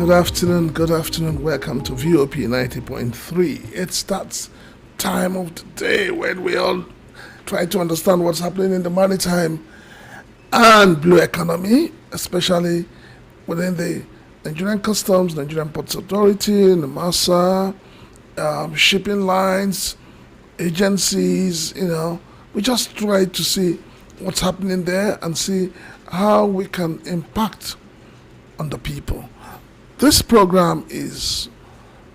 Good afternoon. Welcome to VOP 90.3. It's that time of the day when we all try to understand what's happening in the maritime and blue economy, especially within the Nigerian Customs, Nigerian Ports Authority, the MASA, shipping lines, agencies. We just try to see what's happening there and see how we can impact on the people. This program is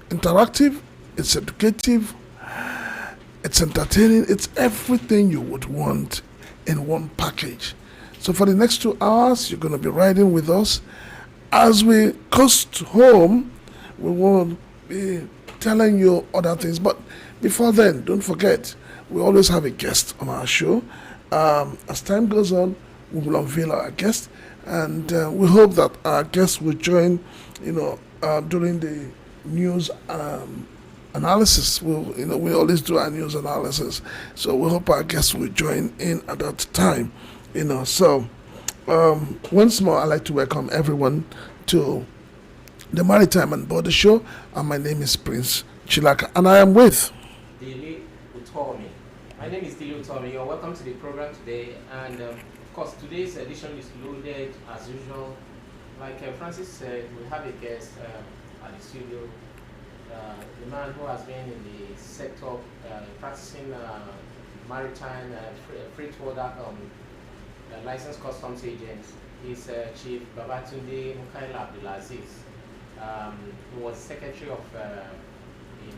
interactive, it's educative, it's entertaining, it's everything you would want in one package. So for the next 2 hours, you're going to be riding with us. As we coast home, we will be telling you other things. But before then, don't forget, we always have a guest on our show. As time goes on, we will unveil our guest. And we hope that our guests will join, during the news analysis. We always do our news analysis. So we hope our guests will join in at that time. So once more, I'd like to welcome everyone to the Maritime and Border Show. And my name is Prince Chilaka, and I am with Dili Utomi. My name is Dili Utomi. You're welcome to the program today. And of course, today's edition is loaded as usual. Like Francis said, we have a guest at the studio, the man who has been in the sector practicing maritime freight forwarder licensed customs agent. He's Chief Babatunde Mukaila Abdulaziz, who was secretary of the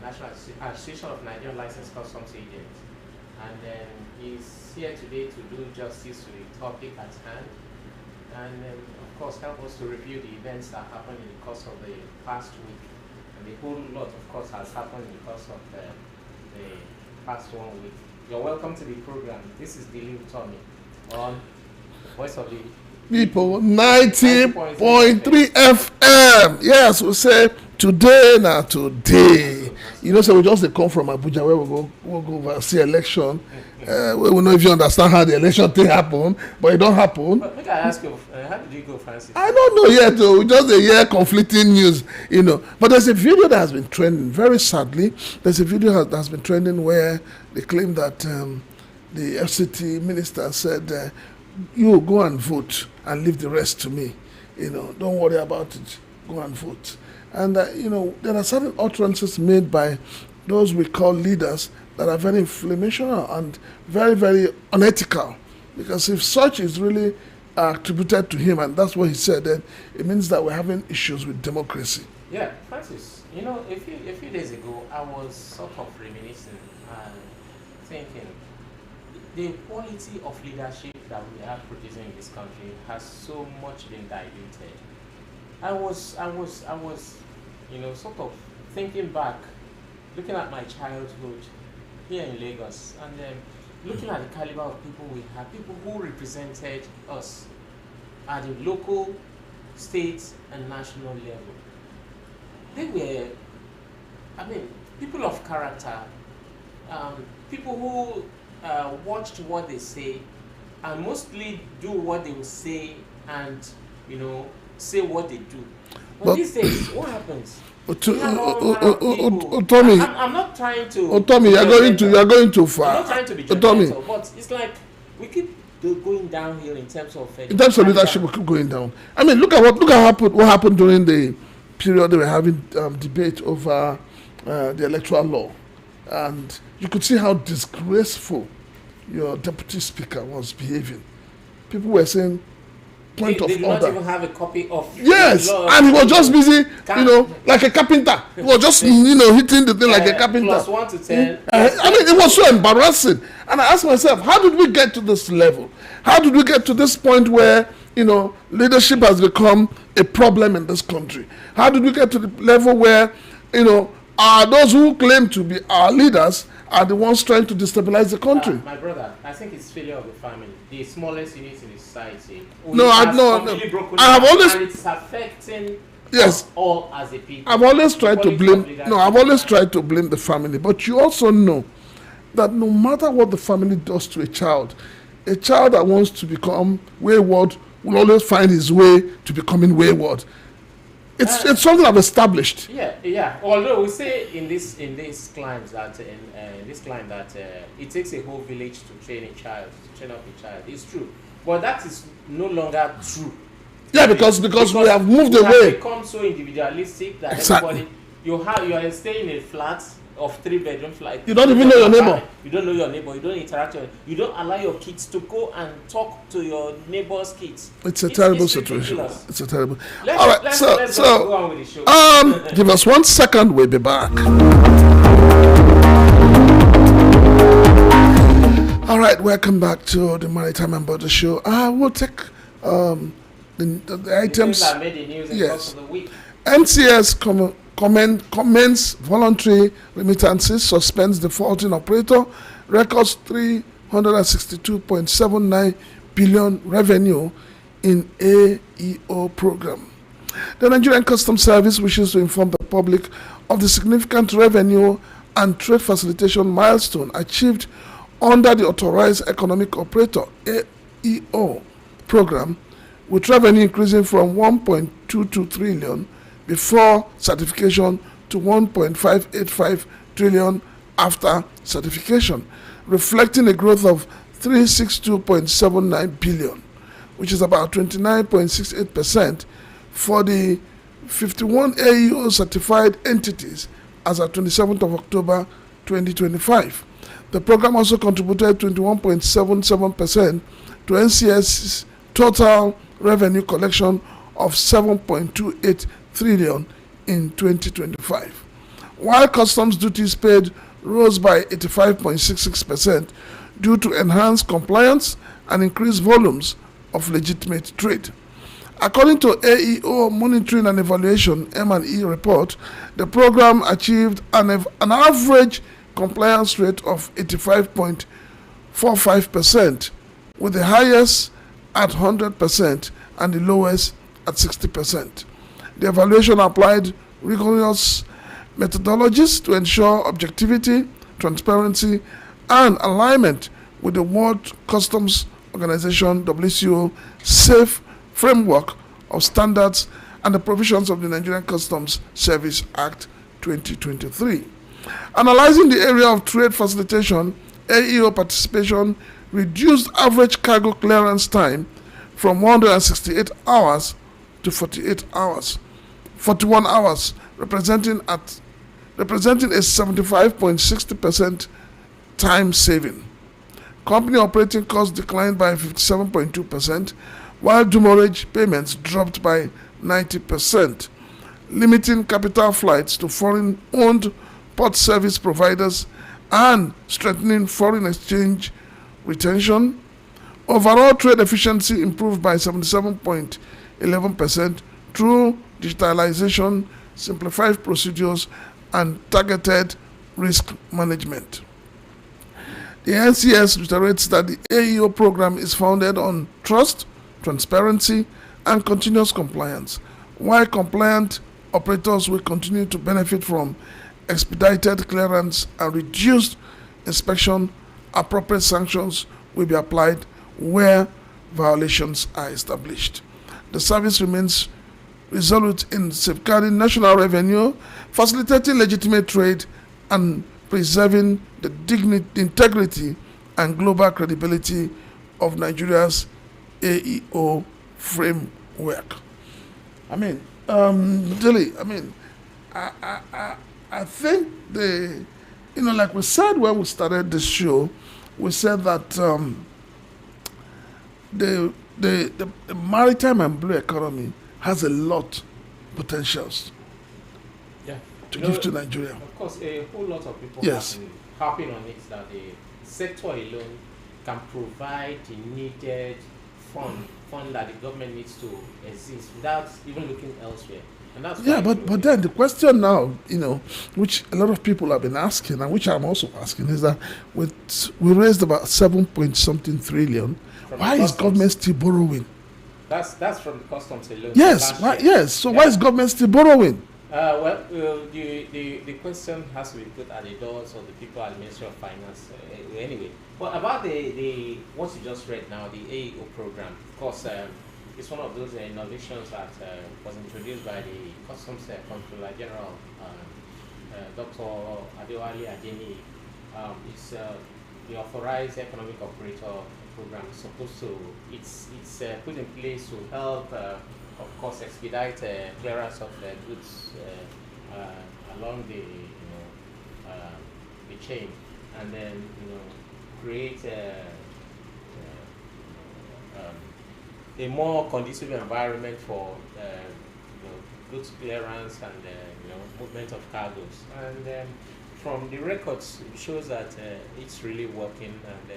National Association of Nigerian Licensed Customs Agents. And then he's here today to do justice to the topic at hand, and of course help us to review the events that happened in the course of the past week. And a whole lot, of course, has happened in the course of the past 1 week. You're welcome to the program. This is Dili Utomi on Voice of the People 90.3 FM. Yes, we say today now today. So we just come from Abuja where we'll go over see election. We don't know if you understand how the election thing happened, but it don't happen. But make I ask you, how did you go, Francis? I don't know yet, though. We just hear conflicting news, But there's a video that has been trending. Very sadly, there's a video that has been trending where they claim that the FCT minister said, "You go and vote and leave the rest to me. Don't worry about it. Go and vote." And there are certain utterances made by those we call leaders that are very inflammational and very, very unethical. Because if such is really attributed to him, and that's what he said, then it means that we're having issues with democracy. Yeah, Francis, a few days ago, I was sort of reminiscing and thinking the quality of leadership that we are producing in this country has so much been diluted. I was sort of thinking back, looking at my childhood here in Lagos, and then looking at the caliber of people we have, people who represented us at the local, state, and national level. They were, people of character, people who watched what they say, and mostly do what they will say, and say what they do. But these days, what happens? Tommy, I'm not trying to. Tommy, you're going too far. I'm not trying to be judgmental, but it's like we keep going downhill in terms of. In terms of leadership, we keep going down. Look at what happened during the period they were having debate over the electoral law, and you could see how disgraceful your deputy speaker was behaving. People were saying, point of order. They did not even have a copy of. Yes, and he was just busy, like a carpenter. He was just, hitting the thing like a carpenter. Plus 1 to 10. It was so embarrassing. And I asked myself, how did we get to this level? How did we get to this point where, leadership has become a problem in this country? How did we get to the level where, those who claim to be our leaders are the ones trying to destabilize the country? My brother, I think it's failure of the family, the smallest unit in the society. I have always, and it's affecting yes, all as a people. I've always tried to blame the family, but you also know that no matter what the family does to a child that wants to become wayward will always find his way to becoming wayward. It's something I've established. Yeah. Although we say in this climate that it takes a whole village to train up a child. It's true, but that is no longer true. Yeah, because we have moved we away. have become so individualistic that everybody you are staying in a flat of 3-bedroom flat. You don't even know your neighbor. You don't know your neighbor. You don't interact with. You don't allow your kids to go and talk to your neighbor's kids. It's a terrible situation. Ridiculous. It's a terrible. All right, let's so go on with the show. give us 1 second. We'll be back. All right, welcome back to the Maritime and Border Show. We'll take the items. That made the news in the course of the week. NCS commends voluntary remittances, suspends defaulting operator, records 362.79 billion revenue in AEO program. The Nigerian Customs Service wishes to inform the public of the significant revenue and trade facilitation milestone achieved under the Authorized Economic Operator AEO program, with revenue increasing from 1.22 trillion before certification to 1.585 trillion after certification, reflecting a growth of 362.79 billion, which is about 29.68% for the 51 AEO certified entities as of 27th of October 2025. The program also contributed 21.77% to NCS's total revenue collection of 7.28 trillion in 2025. While customs duties paid rose by 85.66% due to enhanced compliance and increased volumes of legitimate trade. According to AEO Monitoring and Evaluation M&E report, the program achieved an average compliance rate of 85.45%, with the highest at 100% and the lowest at 60%. The evaluation applied rigorous methodologies to ensure objectivity, transparency, and alignment with the World Customs Organization WCO safe framework of standards and the provisions of the Nigerian Customs Service Act 2023. Analyzing the area of trade facilitation, AEO participation reduced average cargo clearance time from 168 hours to 41 hours, representing a 75.60% time saving. Company operating costs declined by 57.2%, while demurrage payments dropped by 90%, limiting capital flights to foreign-owned port service providers and strengthening foreign exchange retention. Overall trade efficiency improved by 77.11% through digitalization, simplified procedures, and targeted risk management. The NCS reiterates that the AEO program is founded on trust, transparency, and continuous compliance, while compliant operators will continue to benefit from expedited clearance and reduced inspection. Appropriate sanctions will be applied where violations are established. The service remains resolute in safeguarding national revenue, facilitating legitimate trade, and preserving the dignity, integrity, and global credibility of Nigeria's AEO framework. I mean, Dilly, I think like we said when we started this show, we said that the maritime and blue economy has a lot potentials to give to Nigeria. Of course, a whole lot of people Yes. have been harping on it that the sector alone can provide the needed fund that the government needs to exist without even looking elsewhere. And that's but then the question now, which a lot of people have been asking, and which I'm also asking, is that we raised about 7-point-something trillion. Why is government still borrowing? That's from the customs alone. Yes. Why is government still borrowing? The question has to be put at the doors of the people at the Ministry of Finance. Anyway, but about the what you just read now, the AEO program, of course, it's one of those innovations that was introduced by the Customs Controller General, Dr. Adewale Adeni. It's the authorized economic operator program. Is supposed to it's put in place to help, of course, expedite clearance of goods along the the chain, and then create a more conducive environment for goods clearance and movement of cargoes. And from the records, it shows that it's really working, and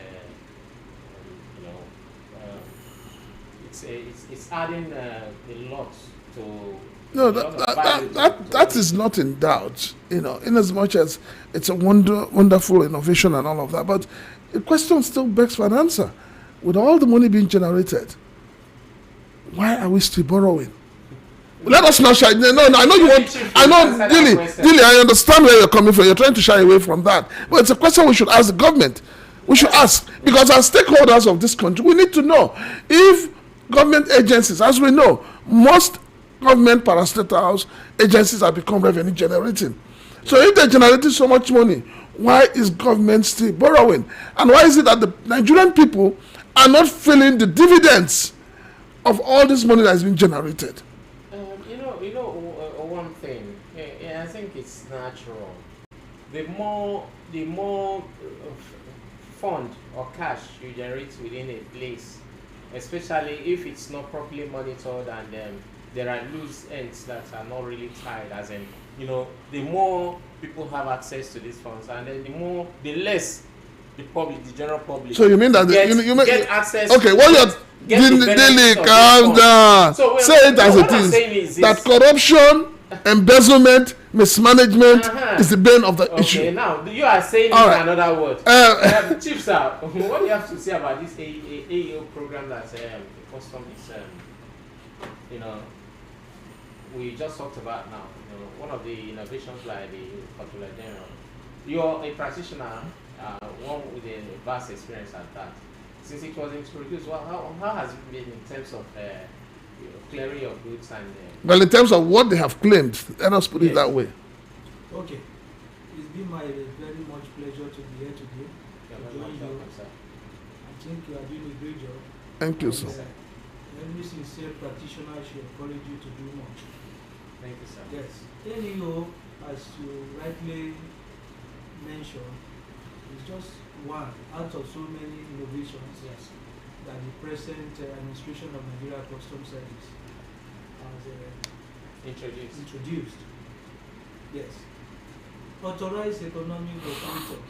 it's adding a lot to. No, that is not in doubt, in as much as it's a wonderful innovation and all of that. But the question still begs for an answer. With all the money being generated, why are we still borrowing? Let us not shy. No, I know you want. I know, Dilly, I understand where you're coming from. You're trying to shy away from that. But it's a question we should ask the government. We should ask, because as stakeholders of this country, we need to know if government agencies, as we know, most government parastatals agencies have become revenue generating. So if they're generating so much money, why is government still borrowing? And why is it that the Nigerian people are not feeling the dividends of all this money that has been generated? One thing, I think it's natural. The more fund or cash you generate within a place, especially if it's not properly monitored, and there are loose ends that are not really tied, as in, the more people have access to these funds, and then the less the public, the general public. So you mean that get access? Okay, what you're Dilly, calm down. So say it as it is. That corruption, embezzlement, mismanagement is the bane of the issue. Okay, now you are saying another word. Chief sir, what do you have to say about this AEO program that the custom is, we just talked about now? One of the innovations like the Controller General. You're a practitioner, one with a vast experience at that. Since it was introduced, how has it been in terms of clearing your goods and? Well, in terms of what they have claimed, let us put it that way. Okay, it's been my very much pleasure to be here today. I think you are doing a great job. Thank you, sir. Every sincere practitioner should encourage you to do more. Thank you, sir. Yes, NEO, as you rightly mentioned, is just one out of so many innovations that the present administration of Nigeria Customs Service has introduced. Yes. Authorized economic operator,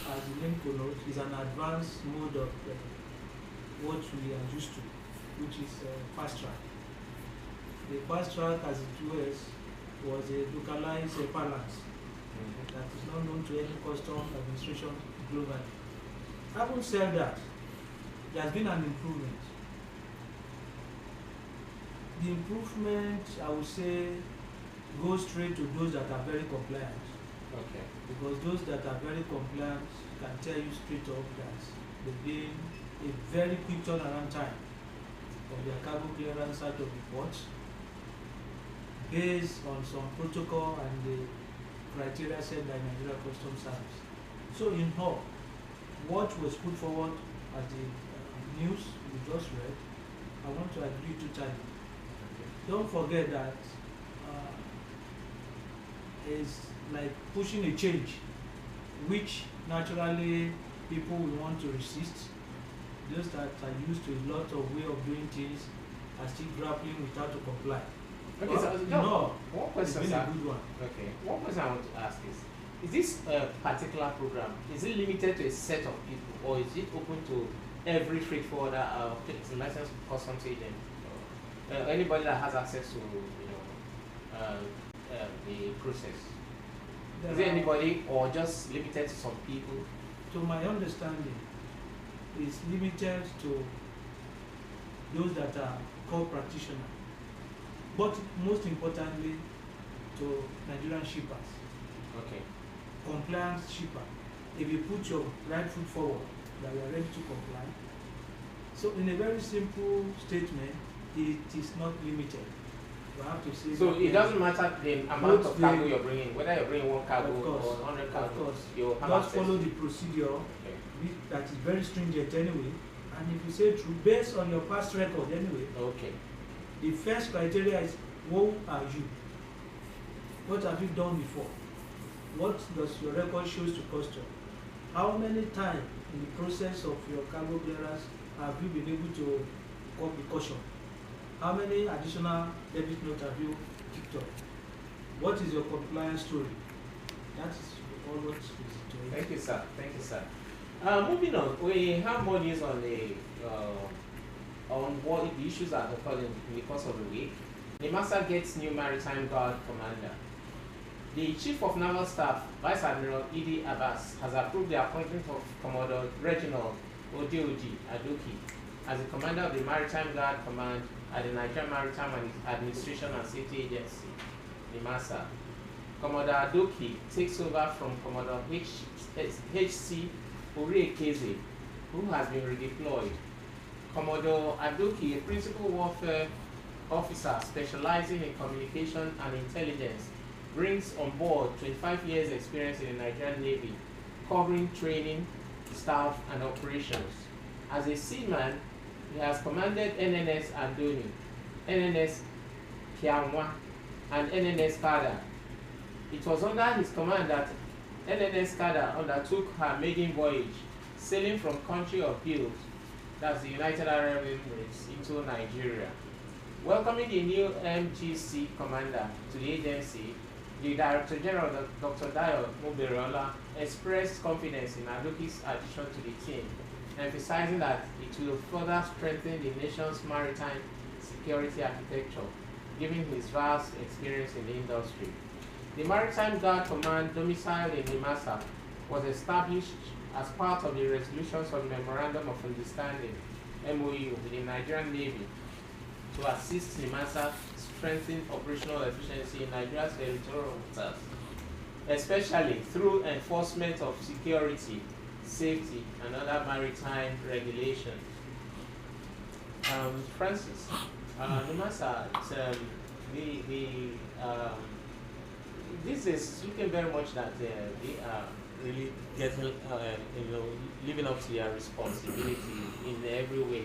as the name connotes, is an advanced mode of what we are used to, which is fast track. The fast track, as it was a localized balance that is not known to any custom administration globally. Having said that, there has been an improvement. The improvement, I would say, goes straight to those that are very compliant. Okay. Because those that are very compliant can tell you straight up that they've been a very quick turnaround time of their cargo clearance out of the port, based on some protocol and the criteria set by Nigeria Customs Service. So in all, what was put forward as the news we just read, I want to agree totally. Don't forget that it's like pushing a change, which naturally people will want to resist. Those that are used to a lot of way of doing things are still grappling with how to comply. Okay, so one question, it's been a good one. Okay, one question I want to ask is this particular program, is it limited to a set of people, or is it open to every freight forwarder, licensed customs agent, anybody that has access to the process? Is it anybody, or just limited to some people? To my understanding, it's limited to those that are core practitioners, but most importantly to Nigerian shippers. Okay. Compliant shipper. If you put your right foot forward, that you are ready to comply. So in a very simple statement, it is not limited. You have to say. So it doesn't matter the amount of cargo the- you're bringing, whether you're bringing one cargo Of course, or 100 of cargo, course. you have Just access. follow the procedure Okay. that is very stringent anyway. And if you say true, based on your past record anyway, Okay. the first criteria is who are you? What have you done before? What does your record shows to custom? How many times in the process of your cargo clearance have you been able to cut the caution? How many additional debit notes have you picked up? What is your compliance story? That is all what is to it. Thank you, sir. Thank you, sir. Moving on, we have more news on what the issues that occurred in the course of the week. NIMASA gets new Maritime Guard commander. The Chief of Naval Staff, Vice Admiral Idi Abbas, has approved the appointment of Commodore Reginald Odeoji Adoki as the commander of the Maritime Guard Command at the Nigerian Maritime Administration and Safety Agency, NIMASA. Commodore Adoki takes over from Commodore H.C. Uriekeze, who has been redeployed. Commodore Adoki, a principal warfare officer specializing in communication and intelligence, brings on board 25 years experience in the Nigerian Navy, covering training, staff, and operations. As a seaman, he has commanded NNS Andoni, NNS Kiamwa, and NNS Kada. It was under his command that NNS Kada undertook her maiden voyage, sailing from country of Bills, that's the United Arab Emirates, into Nigeria. Welcoming the new MGC commander to the agency, the Director General, Dr. Dayo Muberola, expressed confidence in Adoki's addition to the team, emphasizing that it will further strengthen the nation's maritime security architecture, given his vast experience in the industry. The Maritime Guard Command, domiciled in NIMASA, was established as part of the resolutions of the Memorandum of Understanding (MOU) with the Nigerian Navy to assist NIMASA strengthen operational efficiency in Nigeria's territorial waters, especially through enforcement of security, safety, and other maritime regulations. Francis, NIMASA, this is looking very much that they are really getting, living up to their responsibility in every way.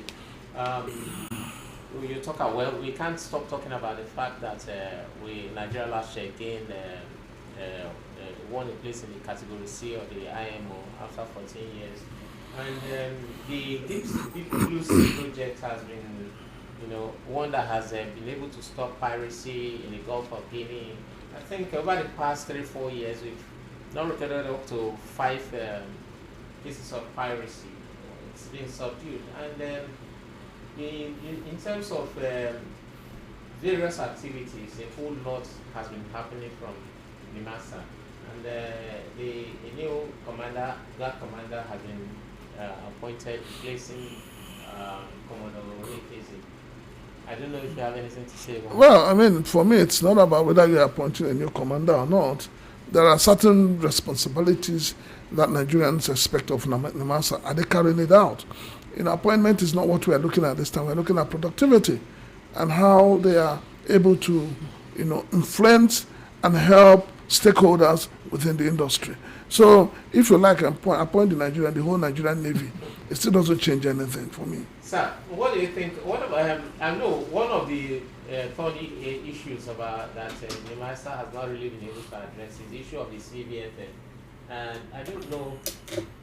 You talk about, well, we can't stop talking about the fact that Nigeria last year again won a place in the category C of the IMO after 14 years, and the Deep Blue Sea project has been, one that has been able to stop piracy in the Gulf of Guinea. I think over the past 3-4 years, we've now recorded up to 5 cases of piracy. It's been subdued, and in terms of various activities, a whole lot has been happening from NIMASA, and a new guard commander has been appointed, replacing Commodore Uriekeze. I don't know if you have anything to say about Well, I mean, for me, it's not about whether you're appointing a new commander or not. There are certain responsibilities that Nigerians expect of NIMASA. Are they carrying it out? Appointment is not what we are looking at this time. We're looking at productivity and how they are able to, influence and help stakeholders within the industry. So, if you like, appoint the whole Nigerian Navy, it still doesn't change anything for me. Sir, what do you think? I know one of the thorny issues about that NIMASA has not really been able to address is the issue of the CVFF. And I don't know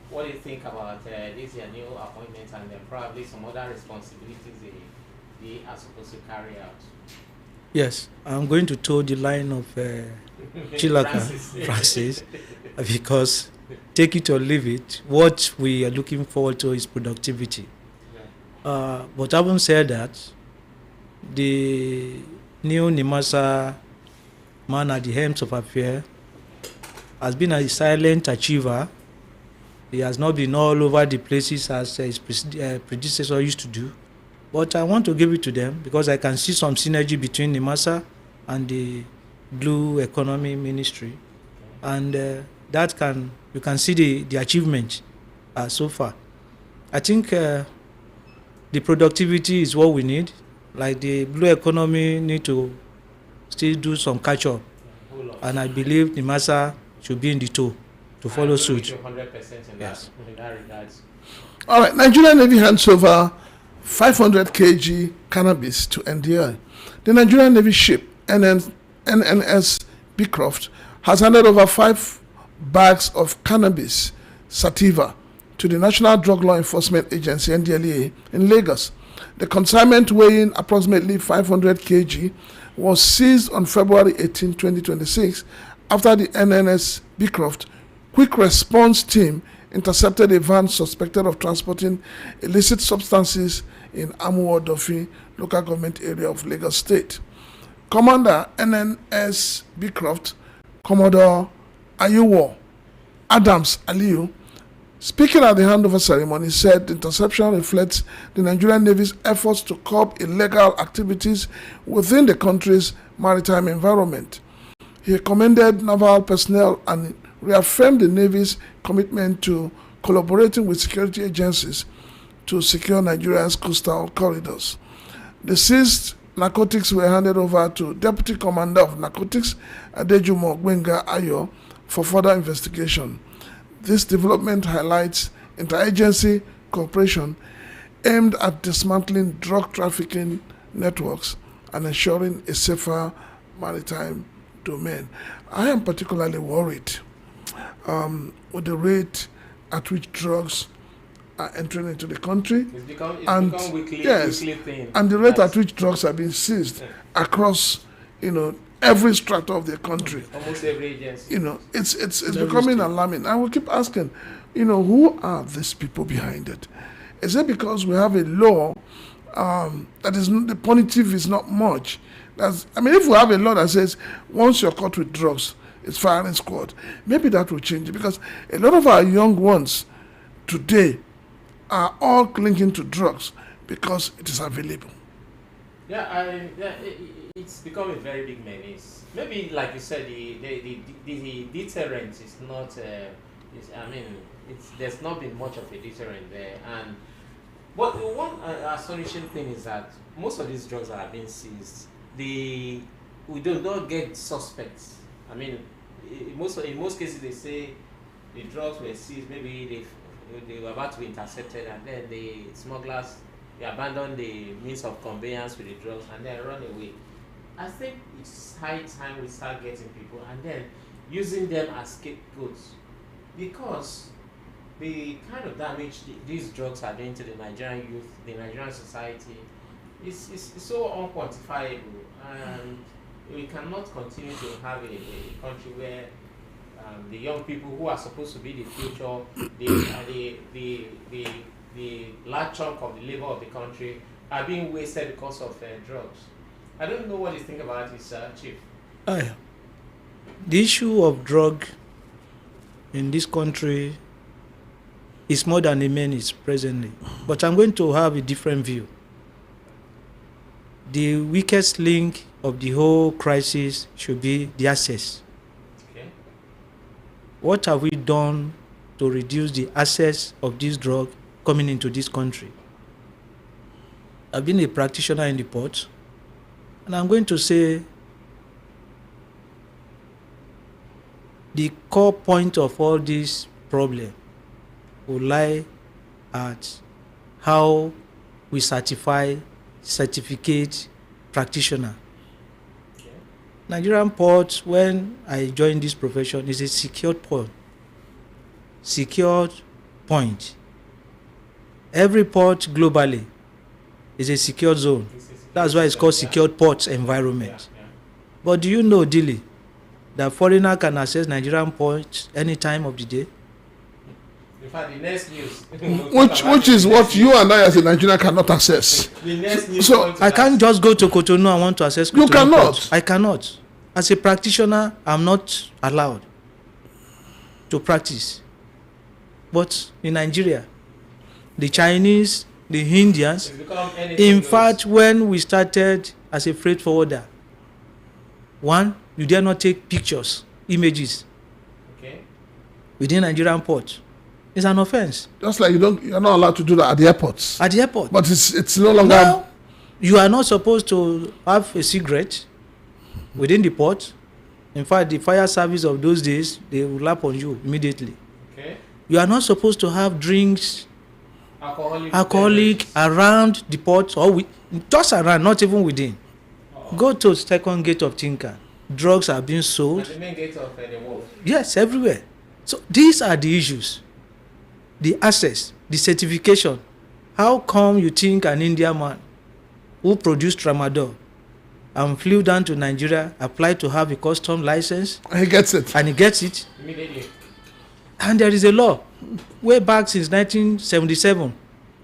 what you think about this your new appointment and then probably some other responsibilities they are supposed to carry out. Yes, I'm going to toe the line of Chilaka Francis, because take it or leave it, what we are looking forward to is productivity. But having said that, the new NIMASA man at the helm of affairs has been a silent achiever. He has not been all over the places as his predecessor used to do. But I want to give it to them because I can see some synergy between NIMASA and the Blue Economy Ministry. And you can see the achievement so far. I think the productivity is what we need. like the blue economy need to still do some catch up, Whole lot. and I believe the massa should be in the toe to follow I agree with suit. you 100% in Yes. that regards. All right, Nigerian Navy hands over 500 kg cannabis to NDI. The Nigerian Navy ship NNS Beecroft has handed over 5 bags of cannabis sativa to the National Drug Law Enforcement Agency NDLEA in Lagos. The consignment weighing approximately 500 kg was seized on February 18, 2026 after the NNS Beecroft Quick Response Team intercepted a van suspected of transporting illicit substances in Amuwo-Odofin local government area of Lagos State. Commander NNS Beecroft, Commodore Ayuwo Adams Aliyu, speaking at the handover ceremony, said the interception reflects the Nigerian Navy's efforts to curb illegal activities within the country's maritime environment. He commended naval personnel and reaffirmed the Navy's commitment to collaborating with security agencies to secure Nigeria's coastal corridors. The seized narcotics were handed over to Deputy Commander of Narcotics Adejumo Gbenga Ayo for further investigation. This development highlights interagency cooperation aimed at dismantling drug trafficking networks and ensuring a safer maritime domain. I am particularly worried with the rate at which drugs are entering into the country, It's become weekly thing. and the rate at which drugs are being seized across, every strata of the country. Almost every agency. It's becoming alarming. I will keep asking, who are these people behind it? Is it because we have a law that is the punitive is not much? If we have a law that says once you're caught with drugs, it's firing squad, maybe that will change it, because a lot of our young ones today are all clinging to drugs because it is available. It's become a very big menace. Maybe, like you said, the deterrent is not. There's not been much of a deterrent there. But the one astonishing thing is that most of these drugs that are being seized, we do not get suspects. In most cases, they say the drugs were seized. Maybe they were about to be intercepted, and then the smugglers abandon the means of conveyance with the drugs and then run away. I think it's high time we start getting people and then using them as scapegoats, because the kind of damage these drugs are doing to the Nigerian youth, the Nigerian society, is so unquantifiable, and we cannot continue to have a country where the young people who are supposed to be the future, the large chunk of the labor of the country, are being wasted because of drugs. I don't know what you think about this, Chief. The issue of drug in this country is more than a menace presently, but I'm going to have a different view. The weakest link of the whole crisis should be the access. Okay. What have we done to reduce the access of this drug coming into this country? I've been a practitioner in the port, and I'm going to say the core point of all this problem will lie at how we certificate practitioner. Okay. Nigerian port, when I joined this profession, is a secured port. Secured point. Every port globally is a secured zone. That's why it's called secured port environment. Yeah. But do you know, Dilly, that foreigner can access Nigerian ports any time of the day? In fact, the next news. Which is what you and I as a Nigerian cannot access. The next news. So, point to I that. can't just go to Cotonou and want to access Cotonou. You cannot. Port. I cannot. As a practitioner, I'm not allowed to practice. But in Nigeria, the Chinese, the Indians, It's become anything in goes. fact, when we started as a freight forwarder, one, you dare not take pictures, images Okay. within Nigerian port. It's an offense Just like you're not allowed to do that at the airports. at the airport. But it's no longer. Now, You are not supposed to have a cigarette within the port. In fact, the fire service of those days, they will lap on you immediately. Okay. You are not supposed to have drinks, Alcoholic beverages. around the port or just around, not even within. Oh. Go to second gate of Tinker. Drugs are being At sold. the main gate of the wharf. Yes, everywhere. So these are the issues. The access, the certification. How come you think an Indian man who produced tramadol and flew down to Nigeria, applied to have a custom license, He gets it. and he gets it? Immediately. And there is a law way back since 1977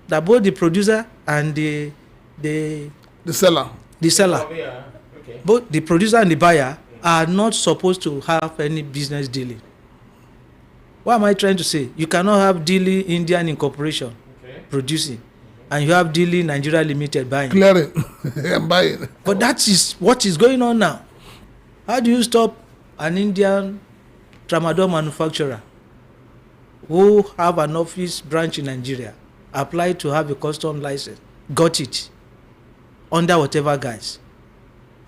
that both the producer and the The seller. seller, Oh, yeah. Okay. both the producer and the buyer, are not supposed to have any business dealing. What am I trying to say? You cannot have Dili Indian Incorporation Okay. producing, and you have Dili Nigeria Limited buying. Clearing and buying. But that is what is going on now. How do you stop an Indian tramadol manufacturer who have an office branch in Nigeria, applied to have a custom license, got it under whatever guise?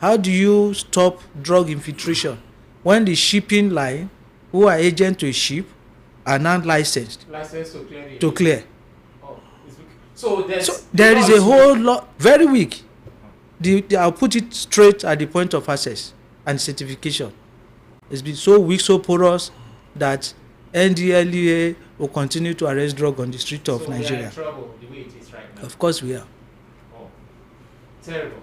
How do you stop drug infiltration when the shipping line, who are agent to a ship, are not licensed License to clear the to clear? Oh, it's okay. So there's So there is a whole lot, very weak. I'll put it straight at the point of access and certification. It's been so weak, so porous, that NDLEA will continue to arrest drug on the street of so we are Nigeria. in trouble the way it is right now. Of course we are. Oh, terrible.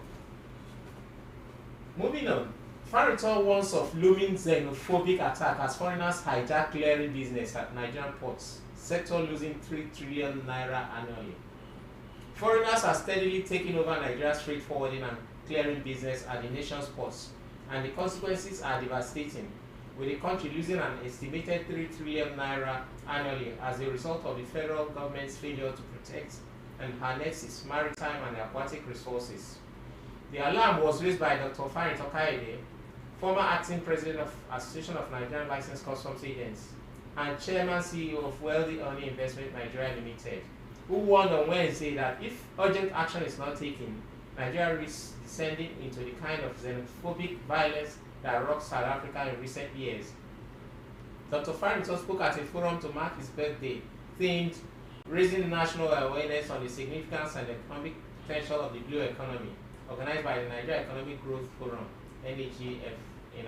Moving on. Faritor warns of looming xenophobic attack as foreigners hijack clearing business at Nigerian ports, sector losing 3 trillion naira annually. Foreigners are steadily taking over Nigeria's freight forwarding and clearing business at the nation's ports, and the consequences are devastating, with the country losing an estimated 3 trillion naira annually as a result of the federal government's failure to protect and harness its maritime and aquatic resources. The alarm was raised by Dr. Faritor Kaide, former acting president of Association of Nigerian Licensed Customs Agents and chairman CEO of Wealthy Earning Investment Nigeria Limited, who warned on Wednesday that if urgent action is not taken, Nigeria risks descending into the kind of xenophobic violence that rocked South Africa in recent years. Dr. Faritor spoke at a forum to mark his birthday, themed Raising National Awareness on the Significance and Economic Potential of the Blue Economy, organized by the Nigeria Economic Growth Forum, NEGF, in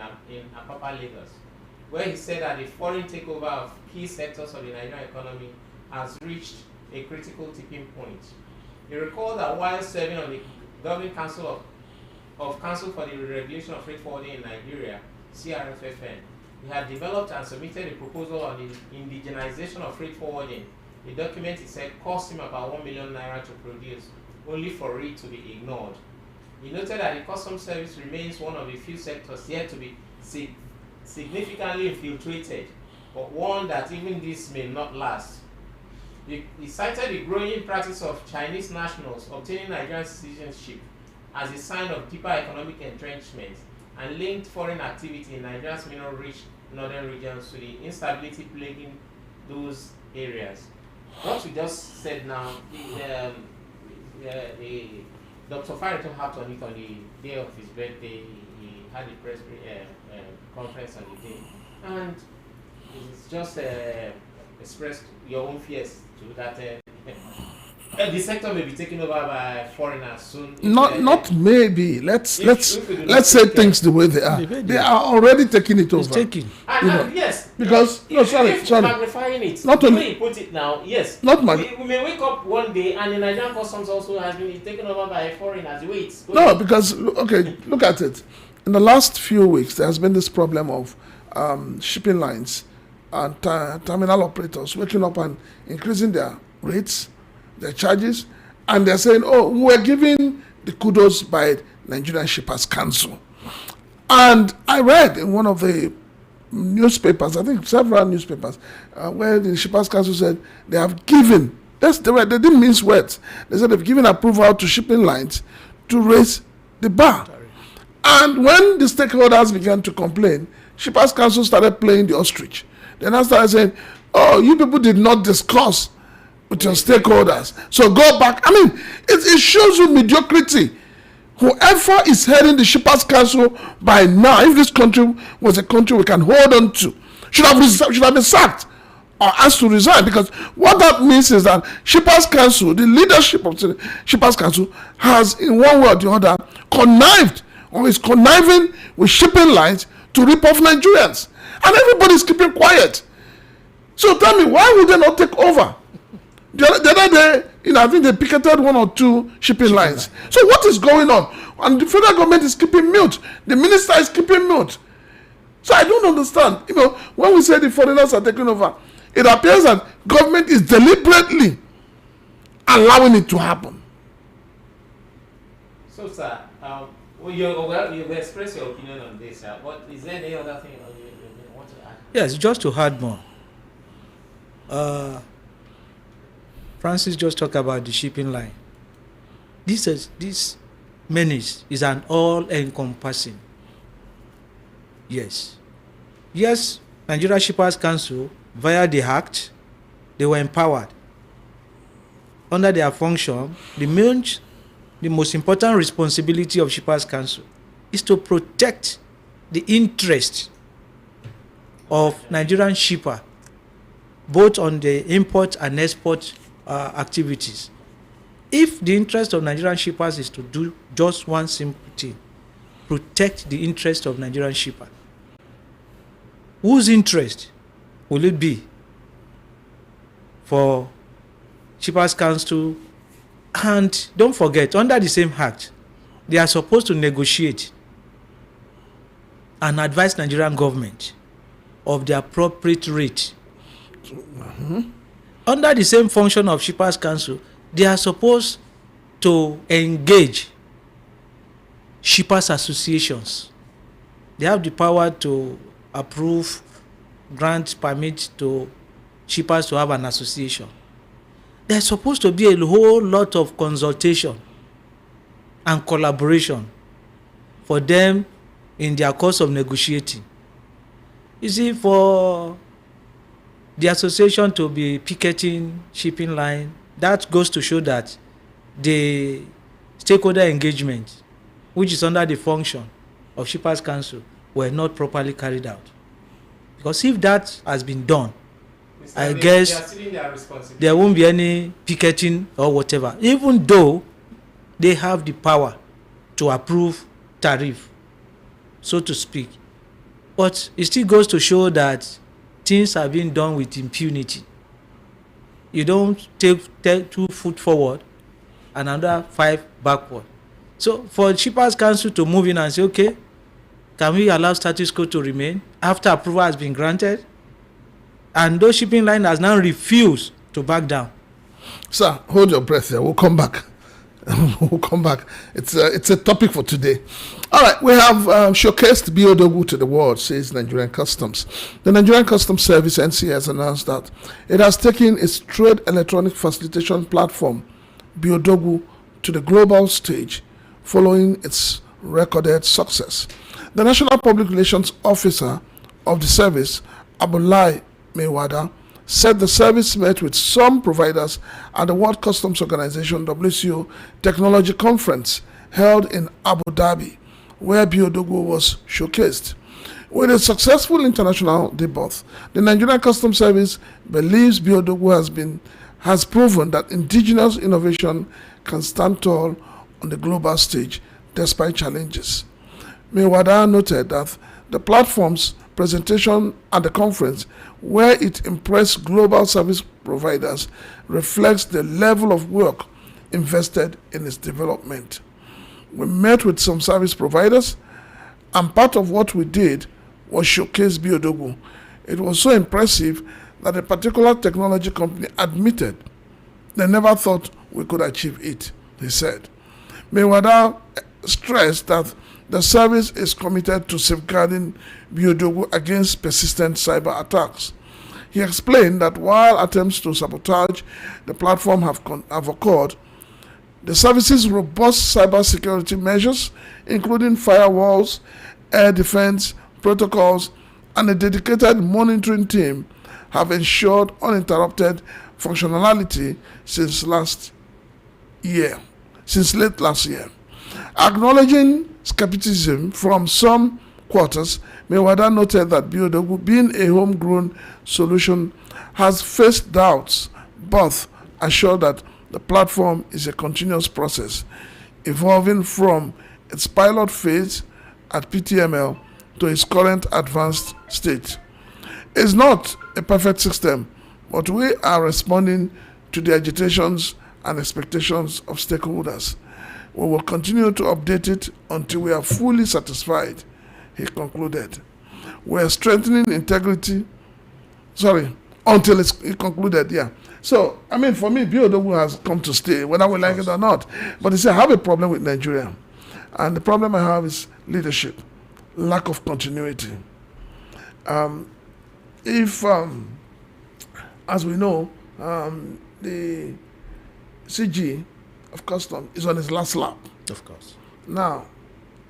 Apapa, Lagos, where he said that the foreign takeover of key sectors of the Nigerian economy has reached a critical tipping point. He recalled that while serving on the Governing Council of Council for the Regulation of Freight Forwarding in Nigeria, CRFFN, he had developed and submitted a proposal on the indigenization of freight forwarding. The document, he said, cost him about 1 million naira to produce, only for it to be ignored. He noted that the customs service remains one of the few sectors yet to be significantly infiltrated, but one that even this may not last. He cited the growing practice of Chinese nationals obtaining Nigerian citizenship as a sign of deeper economic entrenchment, and linked foreign activity in Nigeria's mineral-rich northern regions to the instability plaguing those areas. What we just said now, Dr. Faritor harped on it on the day of his birthday. He had a press conference on the day, and it's just expressed your own fears to that the sector may be taken over by foreigners soon. Not maybe. Let's say take things the way they are. They are already taking it over. It's taking. And yes, Because sorry. magnifying it. Not the only- way you put it now, yes. Not we may wake up one day and the Nigerian customs also has been taken over by foreigners. Wait. No, because look at it. In the last few weeks, there has been this problem of shipping lines and terminal operators waking up and increasing their rates, their charges, and they're saying, "Oh, we're giving the kudos by Nigerian Shippers Council." And I read in one of the newspapers, I think several newspapers, where the Shippers Council said they have given. They didn't mince words. They said they've given approval to shipping lines to raise the bar. And when the stakeholders began to complain, Shippers Council started playing the ostrich. Then I started saying, "Oh, you people did not discuss with your stakeholders, so go back." I mean, it shows you mediocrity whoever is heading the Shippers Council by now, if this country was a country we can hold on to, should have been sacked or asked to resign, because what that means is that Shippers Council, the leadership of the Shippers Council, has in one way or the other connived or is conniving with shipping lines to rip off Nigerians, and everybody's keeping quiet. So tell me, why would they not take over? The other day, I think they picketed 1 or 2 shipping lines. So what is going on? And the federal government is keeping mute. The minister is keeping mute. So I don't understand. When we say the foreigners are taking over, it appears that government is deliberately allowing it to happen. So, sir, you express your opinion on this, sir. But is there any other thing you want to add? Yes, just to add more. Francis just talked about the shipping line. This menace is an all-encompassing. Yes, Nigeria Shippers Council, via the Act, they were empowered. Under their function, the most important responsibility of Shippers Council is to protect the interest of Nigerian shipper, both on the import and export activities. If the interest of Nigerian shippers is to do just one simple thing, protect the interest of Nigerian shipper, whose interest will it be for Shippers Council? And don't forget, under the same act, they are supposed to negotiate and advise Nigerian government of the appropriate rate. Under the same function of Shippers Council, they are supposed to engage shippers associations. They have the power to approve, grant permit to shippers to have an association. There's supposed to be a whole lot of consultation and collaboration for them in their course of negotiating. You see, for the association to be picketing shipping line, that goes to show that the stakeholder engagement, which is under the function of Shippers Council, were not properly carried out. Because if that has been done, I guess there won't be any picketing or whatever, even though they have the power to approve tariff, so to speak. But it still goes to show that things are being done with impunity. You don't take 2 foot forward and another 5 backward. So for Shippers Council to move in and say, okay, can we allow status quo to remain after approval has been granted? And those shipping line has now refused to back down. Sir, hold your breath here. We'll come back. We'll come back. It's a topic for today. All right, we have showcased Biodogu to the world, says Nigerian Customs. The Nigerian Customs Service, NC, has announced that it has taken its trade electronic facilitation platform, Biodogu, to the global stage following its recorded success. The National Public Relations Officer of the service, Abulai Mewada, said the service met with some providers at the World Customs Organization WCO Technology Conference held in Abu Dhabi, where Biodogu was showcased. With a successful international debut, the Nigerian Customs Service believes Biodogu has proven that indigenous innovation can stand tall on the global stage despite challenges. Mewada noted that the platform's presentation at the conference, where it impressed global service providers, reflects the level of work invested in its development. We met with some service providers, and part of what we did was showcase Biodogu. It was so impressive that a particular technology company admitted they never thought we could achieve it, he said. Mewada stressed that the service is committed to safeguarding Biodogu against persistent cyber attacks. He explained that while attempts to sabotage the platform have occurred, the service's robust cybersecurity measures, including firewalls, air defense protocols, and a dedicated monitoring team, have ensured uninterrupted functionality since late last year. Acknowledging skepticism from some quarters, Mewada noted that Biodogu, being a homegrown solution, has faced doubts, but assured that the platform is a continuous process, evolving from its pilot phase at PTML to its current advanced state. It's not a perfect system, but we are responding to the agitations and expectations of stakeholders. We will continue to update it until we are fully satisfied, he concluded. We are strengthening integrity. Until it concluded, yeah. So, I mean, for me, BOW has come to stay, whether we like it or not. But you see, I have a problem with Nigeria. And the problem I have is leadership, lack of continuity. If, as we know, the CG of Custom is on his last lap. Of course. Now,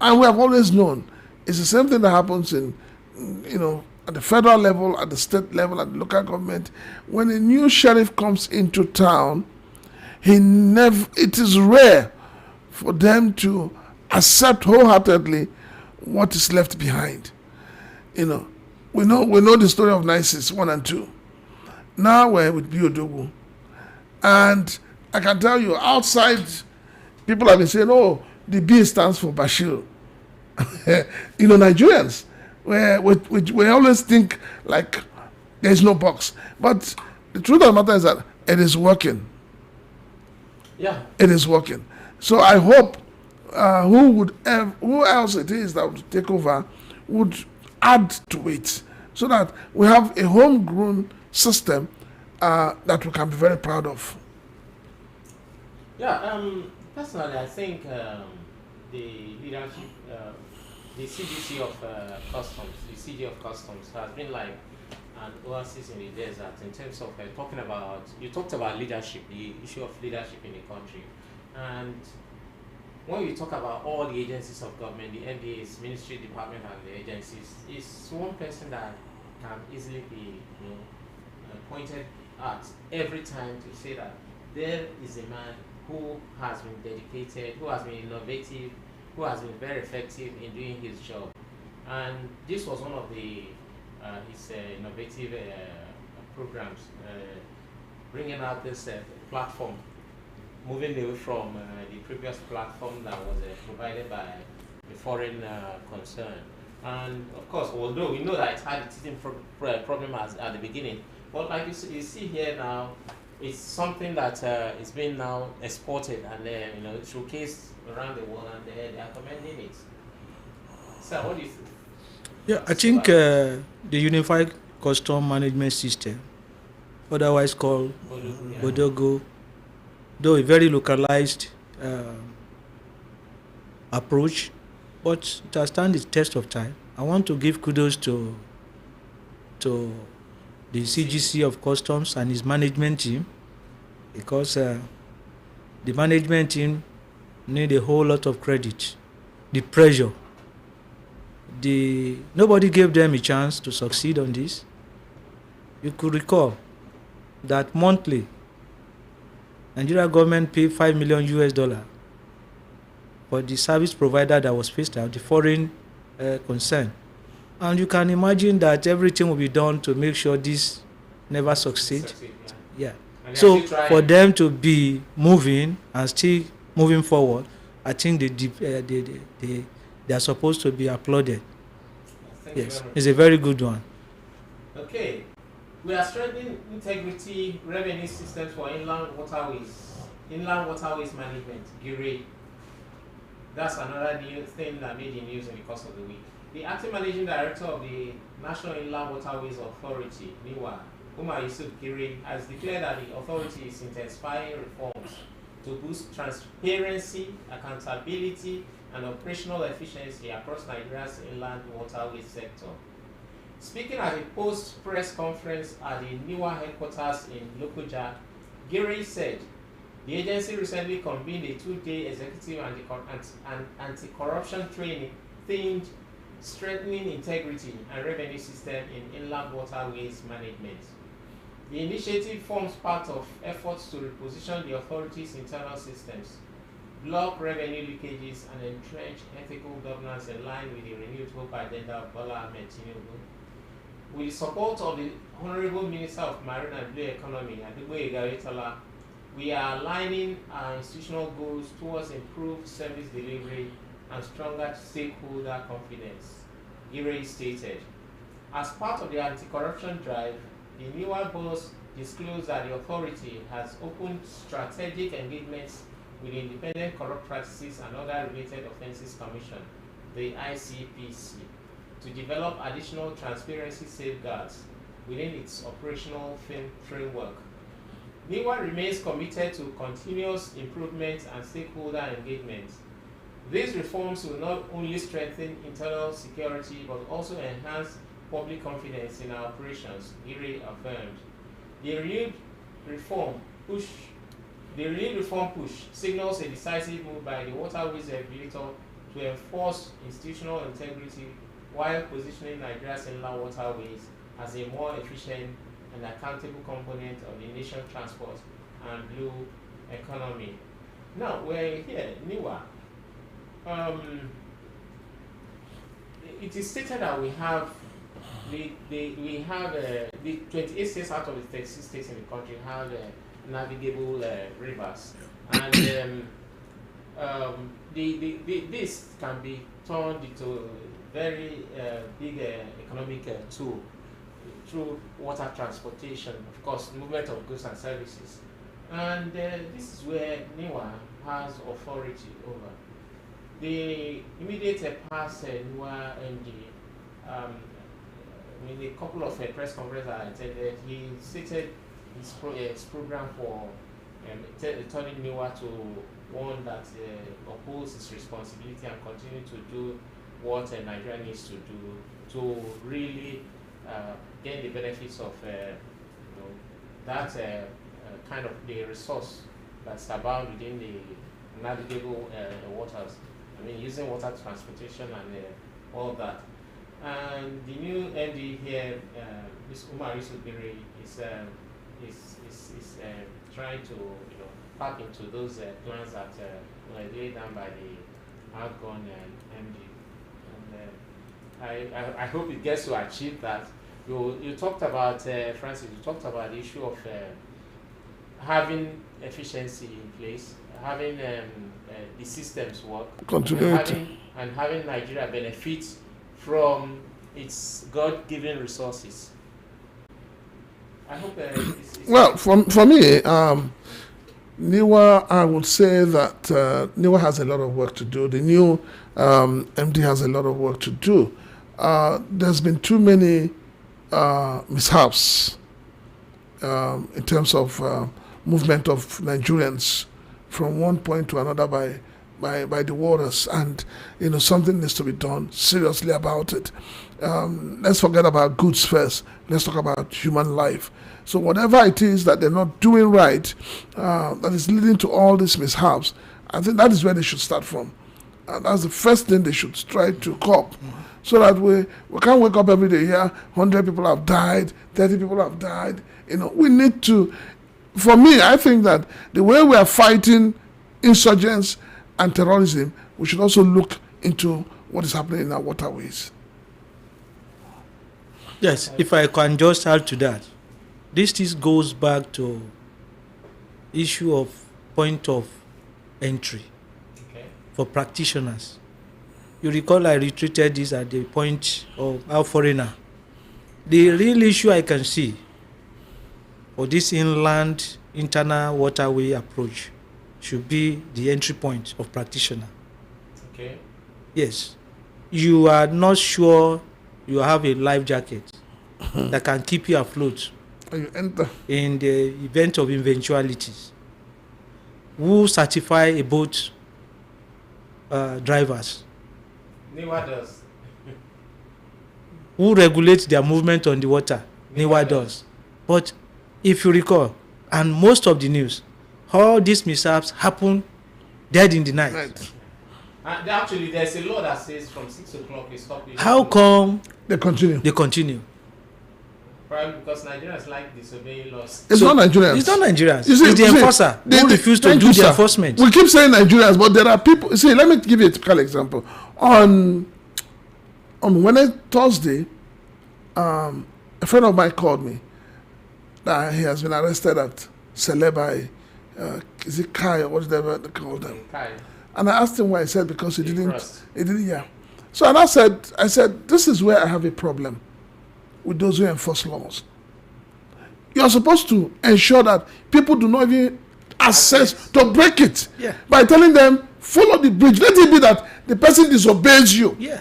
and we have always known, it's the same thing that happens in, at the federal level, at the state level, at the local government. When a new sheriff comes into town, it is rare for them to accept wholeheartedly what is left behind. We know the story of Nisis 1 and 2. Now we're with Biodogu. And I can tell you, outside, people have been saying, oh, the B stands for Bashir. Nigerians, we always think like there's no box. But the truth of the matter is that it is working. Yeah. It is working. So I hope who else it is that would take over would add to it so that we have a homegrown system that we can be very proud of. Yeah, personally, I think the leadership, the CGC of Customs, the CG of Customs has been like an oasis in the desert in terms of you talked about leadership, the issue of leadership in the country. And when you talk about all the agencies of government, the MDAs, ministry, department, and the agencies, it's one person that can easily be pointed at every time to say that there is a man who has been dedicated, who has been innovative, who has been very effective in doing his job. And this was one of his innovative programs, bringing out this platform, moving away from the previous platform that was provided by the foreign concern. And of course, although we know that it had a teething problem at the beginning, but like you see here now, it's something that is being now exported and showcased around the world, and they are commending it. So, what do you think? Yeah, I think the Unified Custom Management System, otherwise called Bodogo, though a very localized approach, but it has stand the test of time. I want to give kudos to the CGC of Customs and his management team, because the management team need a whole lot of credit. The pressure, nobody gave them a chance to succeed on this. You could recall that monthly, Nigeria government paid $5 million for the service provider that was phased out, the foreign concern. And you can imagine that everything will be done to make sure this never succeeds. Yeah. So for them to be moving and still moving forward, I think they are supposed to be applauded. Yes, it's a very good one. Okay. We are strengthening integrity revenue systems for inland waterways management, GIRE. That's another new thing that made the news in the course of the week. The acting managing director of the National Inland Waterways Authority, NIWA, Umar Yusuf Giri, has declared that the authority is intensifying reforms to boost transparency, accountability, and operational efficiency across Nigeria's inland waterways sector. Speaking at a post-press conference at the NIWA headquarters in Lokoja, Giri said the agency recently convened a 2-day executive and anti-corruption training themed Strengthening Integrity and Revenue System in Inland Waterways Management. The initiative forms part of efforts to reposition the authority's internal systems, block revenue leakages, and entrench ethical governance in line with the renewed hope agenda of Bola Ahmed Tinubu. With the support of the Honorable Minister of Marine and Blue Economy, Adigboyega Oyetola, we are aligning our institutional goals towards improved service delivery and stronger stakeholder confidence, Ire stated. As part of the anti-corruption drive, the NIWA boss disclosed that the authority has opened strategic engagements with the Independent Corrupt Practices and Other Related Offences Commission, the ICPC, to develop additional transparency safeguards within its operational framework. NIWA remains committed to continuous improvement and stakeholder engagement. These reforms will not only strengthen internal security but also enhance public confidence in our operations, Ire affirmed. The renewed reform push signals a decisive move by the waterways regulator to enforce institutional integrity while positioning Nigeria's inland waterways as a more efficient and accountable component of the nation's transport and blue economy. Now, we're here, NIWA. It is stated that we have the 28 states out of the 36 states in the country have navigable rivers, and this can be turned into a very big economic tool through water transportation, of course, movement of goods and services, and this is where NIWA has authority over. The immediate past NIWA MD, in a couple of press conferences I attended, he stated his program for turning NIWA to one that upholds its responsibility and continue to do what Nigeria needs to do to really gain the benefits of that kind of the resource that's abound within the navigable waters. I mean, using water transportation and all that. And the new MD here, Ms. Umar Yusufbiri, is trying to tap into those plans that were laid down by the outgone MD. And I hope it gets to achieve that. You talked about, Francis, you talked about the issue of having efficiency in place, having the systems work, and having Nigeria benefit from its God-given resources. I hope well, for me, NIWA, I would say that NIWA has a lot of work to do. The new MD has a lot of work to do. There's been too many mishaps in terms of movement of Nigerians from one point to another by the waters, and something needs to be done seriously about it. Let's forget about goods first. Let's talk about human life. So whatever it is that they're not doing right, that is leading to all these mishaps, I think that is where they should start from. And that's the first thing they should try to cop, so that we can't wake up every day here, 100 people have died, 30 people have died. We need to, for me, I think that the way we are fighting insurgents and terrorism, we should also look into what is happening in our waterways. Yes, if I can just add to that, this goes back to issue of point of entry for practitioners. You recall I retreated this at the point of our foreigner. The real issue I can see for this inland internal waterway approach should be the entry point of practitioner. Okay. Yes. You are not sure you have a life jacket that can keep you afloat You enter. in the event of eventualities. Who certify a boat drivers? NIWA does. Who regulates their movement on the water? NIWA does. But if you recall, and most of the news, all these mishaps happen dead in the night. Right. Actually, there's a law that says from 6 o'clock they stop. How come They continue. they continue? Probably because Nigerians like disobeying laws. It's not Nigerians. It's not Nigerians. You see- It's the you see, enforcer who refuse to thank do you, the sir. enforcement. We keep saying Nigerians, but there are people. See, let me give you a typical example. On Wednesday, Thursday, a friend of mine called me that he has been arrested at Celebi. Is it Kai or whatever they call them? Kai, And I asked him why. He said because he He didn't. crossed. He didn't. Yeah. So and I said, this is where I have a problem with those who enforce laws. You are supposed to ensure that people do not even access to break it Yeah. by telling them follow the bridge. Let it be that the person disobeys you. Yeah.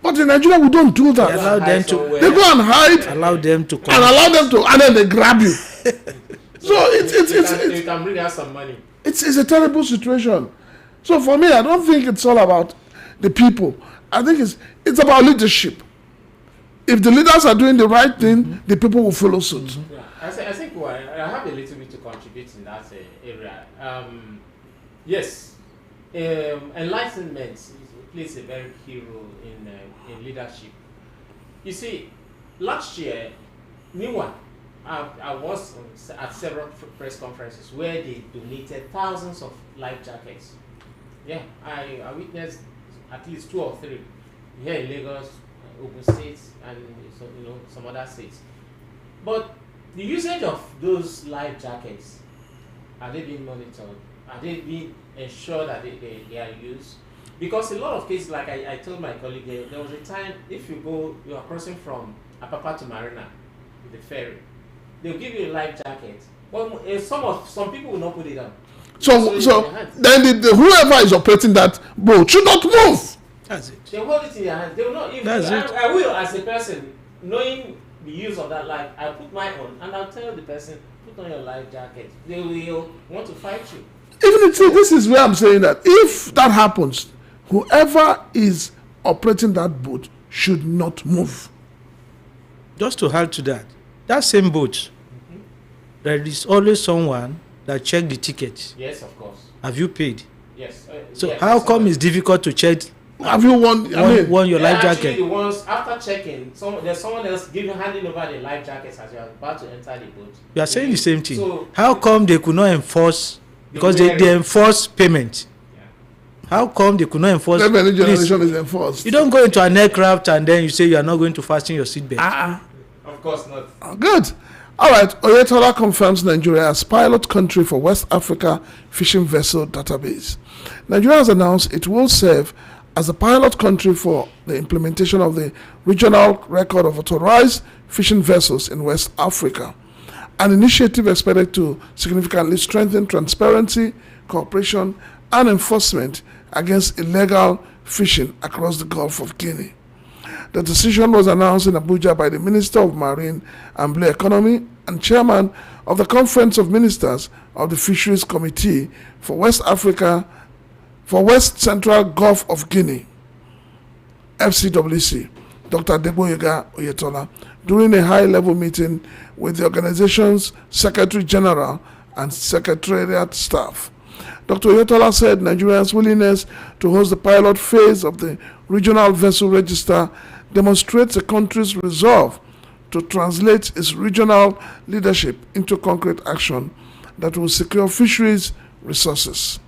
But in Nigeria we don't do that. Allow them to- somewhere. They go and hide Allow them to and come. allow them to, and then they grab you. So You can bring out some money. it's a terrible situation. So for me, I don't think it's all about the people. I think it's about leadership. If the leaders are doing the right thing, the people will follow suit. Yeah, I think I have a little bit to contribute in that area. Yes, enlightenment plays a very key role in leadership. You see, last year, I was at several press conferences where they donated thousands of life jackets. Yeah, I witnessed at least 2 or 3 here in Lagos, Ogun State, and some other states. But the usage of those life jackets, are they being monitored? Are they being ensured that they are used? Because a lot of cases, like I told my colleague, there was a time if you are crossing from Apapa to Marina with the ferry, they'll give you a life jacket. Well, some people will not put it on. So So in their hands. then whoever is operating that boat should not move. That's it. They hold it in their hands. They will not. If That's it. I will, as a person, knowing the use of that life, I put mine on, and I'll tell the person, put on your life jacket. They will want to fight you. Even if, see, this is where I'm saying that if that happens, whoever is operating that boat should not move. Just to add to that same boat, there is always someone that check the ticket. Yes, of course. Have you paid? Yes. So yes, how come someone- it's difficult to check Have you won? I mean, won your life Actually, jacket? the ones after checking, there's someone else handing over the life jackets as you are about to enter the boat. You are saying the same thing. So, How come they could not enforce? Because wear they it. enforce payment. Yeah. How come they could not enforce? revenue Please, generation is enforced. you don't go into an aircraft and then you say you are not going to fasten your seatbelt. Of course not. Good. All right. Oyetola confirms Nigeria as pilot country for West Africa fishing vessel database. Nigeria has announced it will serve as a pilot country for the implementation of the regional record of authorized fishing vessels in West Africa, an initiative expected to significantly strengthen transparency, cooperation, and enforcement against illegal fishing across the Gulf of Guinea. The decision was announced in Abuja by the Minister of Marine and Blue Economy and Chairman of the Conference of Ministers of the Fisheries Committee for West Africa, for West Central Gulf of Guinea, FCWC, Dr. Deboyega Oyetola, during a high-level meeting with the organization's Secretary General and Secretariat staff. Dr. Oyetola said Nigeria's willingness to host the pilot phase of the regional vessel register demonstrates the country's resolve to translate its regional leadership into concrete action that will secure fisheries resources,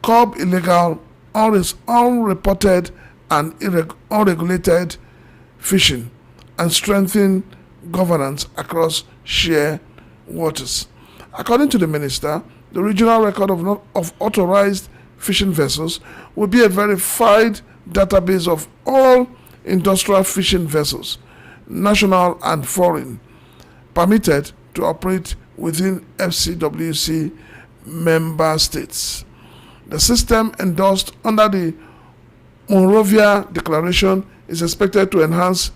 curb illegal, unreported, and unregulated fishing, and strengthen governance across shared waters. According to the minister, the regional record of authorized fishing vessels will be a verified database of all industrial fishing vessels, national and foreign, permitted to operate within FCWC member states. The system endorsed under the Monrovia Declaration is expected to enhance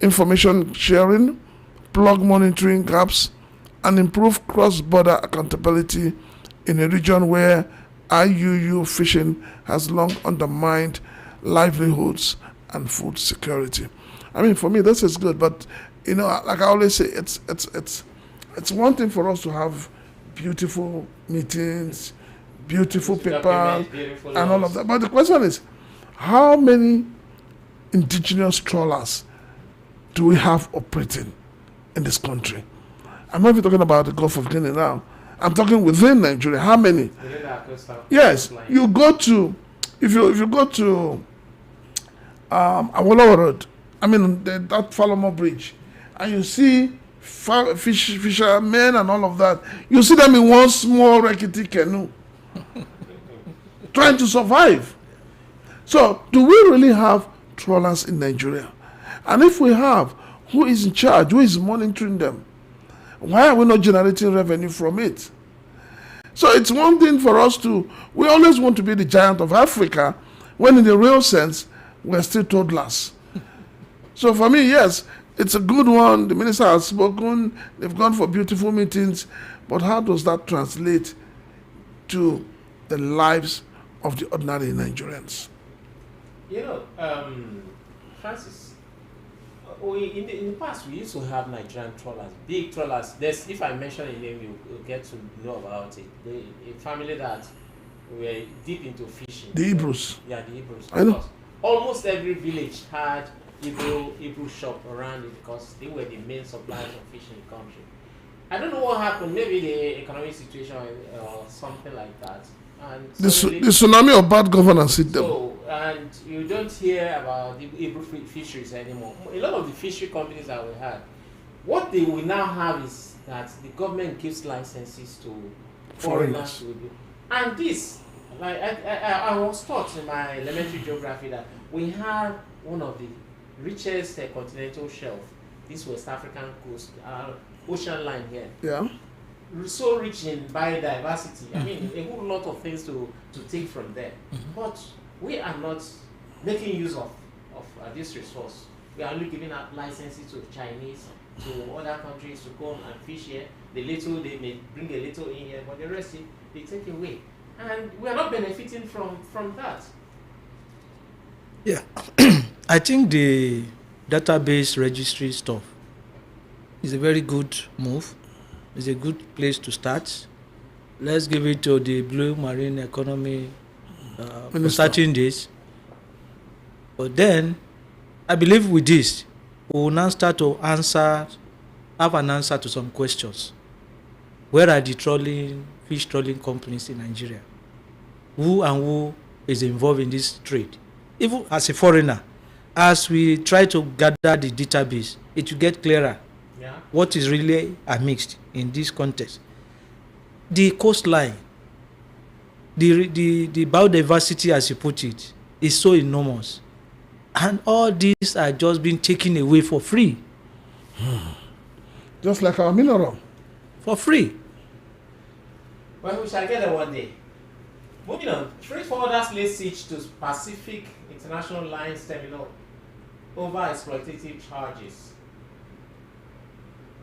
information sharing, plug monitoring gaps, and improve cross-border accountability in a region where IUU fishing has long undermined livelihoods and food security. I mean, for me, this is good, but like I always say, it's one thing for us to have beautiful meetings, beautiful papers, Beautiful and all laws. of that. But the question is, how many indigenous trawlers do we have operating in this country. I'm not even talking about the Gulf of Guinea now. I'm talking within Nigeria. How many? Within our coastal Yes, coastline. you go to, if you go to Awolowo Road, I mean that Falomo Bridge, and you see fishermen and all of that, you see them in one small rickety canoe trying to survive. So, do we really have trawlers in Nigeria? And if we have, who is in charge? Who is monitoring them? Why are we not generating revenue from it? So it's one thing for us to, we always want to be the giant of Africa, when in the real sense, we're still toddlers. So for me, yes, it's a good one. The minister has spoken, they've gone for beautiful meetings, but how does that translate to the lives of the ordinary Nigerians? You know, Francis, in the past we used to have Nigerian trawlers, big trawlers. There's, if I mention a name, you'll get to know about it. A family that were deep into fishing. The Hebrews. Yeah, the Hebrews. I know. Almost every village had Hebrew shop around it because they were the main suppliers of fish in the country. I don't know what happened. Maybe the economic situation or something like that. And The tsunami of bad governance hit them. so, and you don't hear about the Hebrew fisheries anymore. A lot of the fishery companies that we had, what they will now have is that the government gives licenses to foreigners to do. And this, like I was taught in my elementary geography that we have one of the richest continental shelf, this West African coast, ocean line here. Yeah. So rich in biodiversity. I mean, a whole lot of things to take from there. But we are not making use of this resource. We are only giving out licenses to Chinese, to other countries to come and fish here. The little, they may bring a little in here, but the rest they take away. And we are not benefiting from that. Yeah. I think the database registry stuff is a very good move. It's a good place to start. Let's give it to the blue marine economy for certain days. But then, I believe with this, we will now start to have an answer to some questions. Where are the fish trawling companies in Nigeria? Who is involved in this trade? Even as a foreigner, as we try to gather the database, it will get clearer. Yeah. What is really mixed in this context. The coastline, the biodiversity, as you put it, is so enormous. And all these are just being taken away for free. Just like our mineral. For free. Well, we shall get there one day. Moving on, freight forwarders lay siege to Pacific International Lines Terminal over exploitative charges.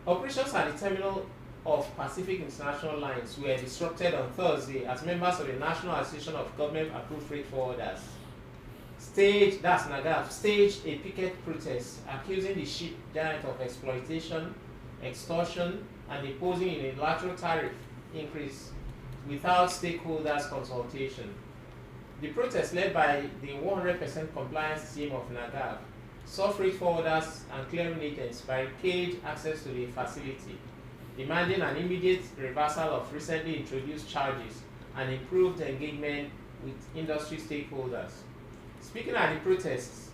Operations at the terminal of Pacific International Lines were disrupted on Thursday as members of the National Association of Government-Approved Freight Forwarders staged a picket protest accusing the ship giant of exploitation, extortion, and imposing a unilateral tariff increase without stakeholders' consultation. The protest, led by the 100% compliance team of NAGAV, saw freight forwarders and clearing agents barricade access to the facility, demanding an immediate reversal of recently introduced charges and improved engagement with industry stakeholders. Speaking at the protest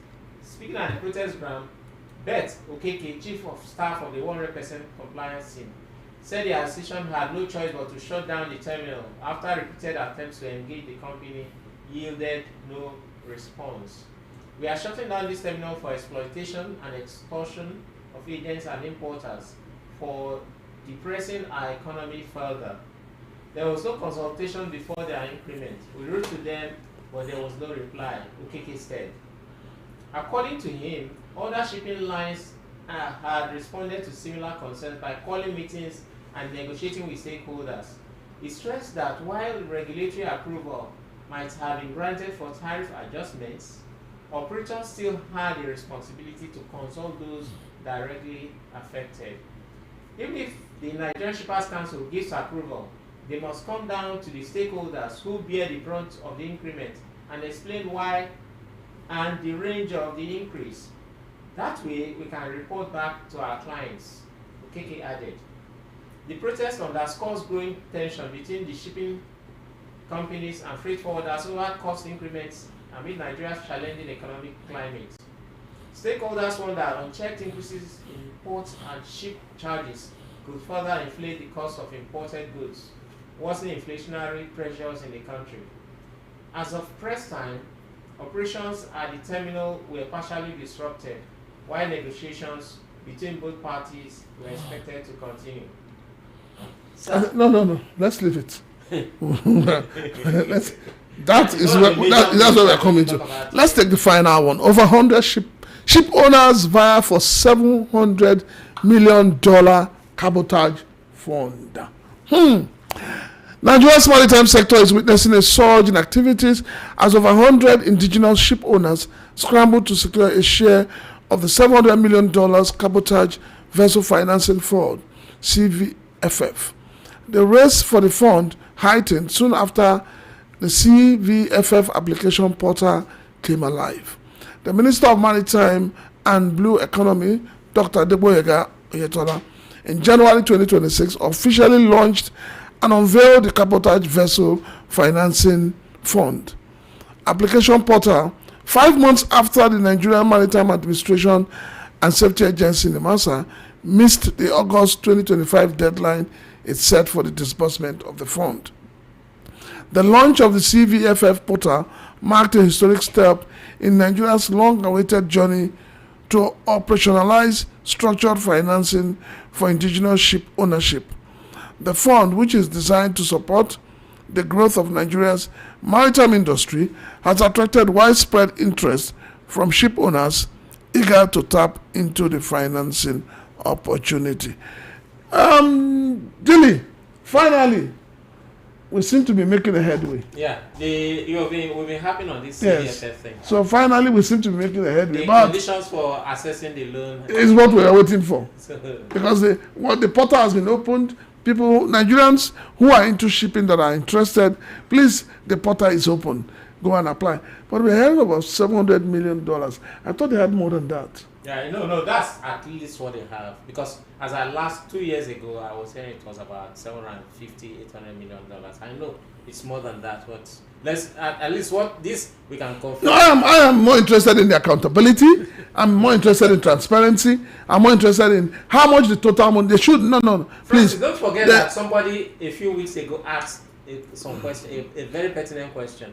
ground, Beth Okeke, Chief of Staff of the 100% compliance team, said the association had no choice but to shut down the terminal after repeated attempts to engage the company yielded no response. We are shutting down this terminal for exploitation and extortion of agents and importers for depressing our economy further. There was no consultation before their increment. We wrote to them, but there was no reply, Okeke said. According to him, other shipping lines had responded to similar concerns by calling meetings and negotiating with stakeholders. He stressed that while regulatory approval might have been granted for tariff adjustments, operators still had a responsibility to consult those directly affected. Even if the Nigerian Shippers Council gives approval, they must come down to the stakeholders who bear the brunt of the increment and explain why and the range of the increase. That way, we can report back to our clients, KK added. The protest underscores growing tension between the shipping companies and freight forwarders over cost increments amid Nigeria's challenging economic climate. Stakeholders warn that unchecked increases in port and ship charges could further inflate the cost of imported goods, worsening inflationary pressures in the country. As of press time, operations at the terminal were partially disrupted, while negotiations between both parties were expected to continue. No. Let's leave it. That's where we're coming to. Let's take the final one. Over 100 ship owners vie for $700 million cabotage fund. Nigeria's maritime sector is witnessing a surge in activities as over 100 indigenous ship owners scramble to secure a share of the $700 million cabotage vessel financing fund, CVFF. The race for the fund heightened soon after the CVFF application portal came alive. The Minister of Maritime and Blue Economy, Dr. Deboyega Oyetola, in January 2026 officially launched and unveiled the cabotage vessel financing fund application portal 5 months after the Nigerian Maritime Administration and Safety Agency (NIMASA) missed the August 2025 deadline it set for the disbursement of the fund. The launch of the CVFF portal marked a historic step in Nigeria's long-awaited journey to operationalize structured financing for indigenous ship ownership. The fund, which is designed to support the growth of Nigeria's maritime industry, has attracted widespread interest from ship owners eager to tap into the financing opportunity. Dilly, finally, we seem to be making a headway. Yeah, we've been happy on this CVFF thing. So finally, we seem to be making a headway. The but conditions for accessing the loan is what we are waiting for. Because the portal has been opened. People, Nigerians who are into shipping that are interested, please, the portal is open. Go and apply. But we're hearing about $700 million. I thought they had more than that. Yeah, no, that's at least what they have. Because as I last 2 years ago, I was hearing it was about $750, $800 million. I know it's more than that, but let's at least what this we can confirm. No, I am more interested in the accountability. I'm more interested in transparency. I'm more interested in how much the total money they should. No, please. Francis, don't forget that somebody a few weeks ago asked a very pertinent question.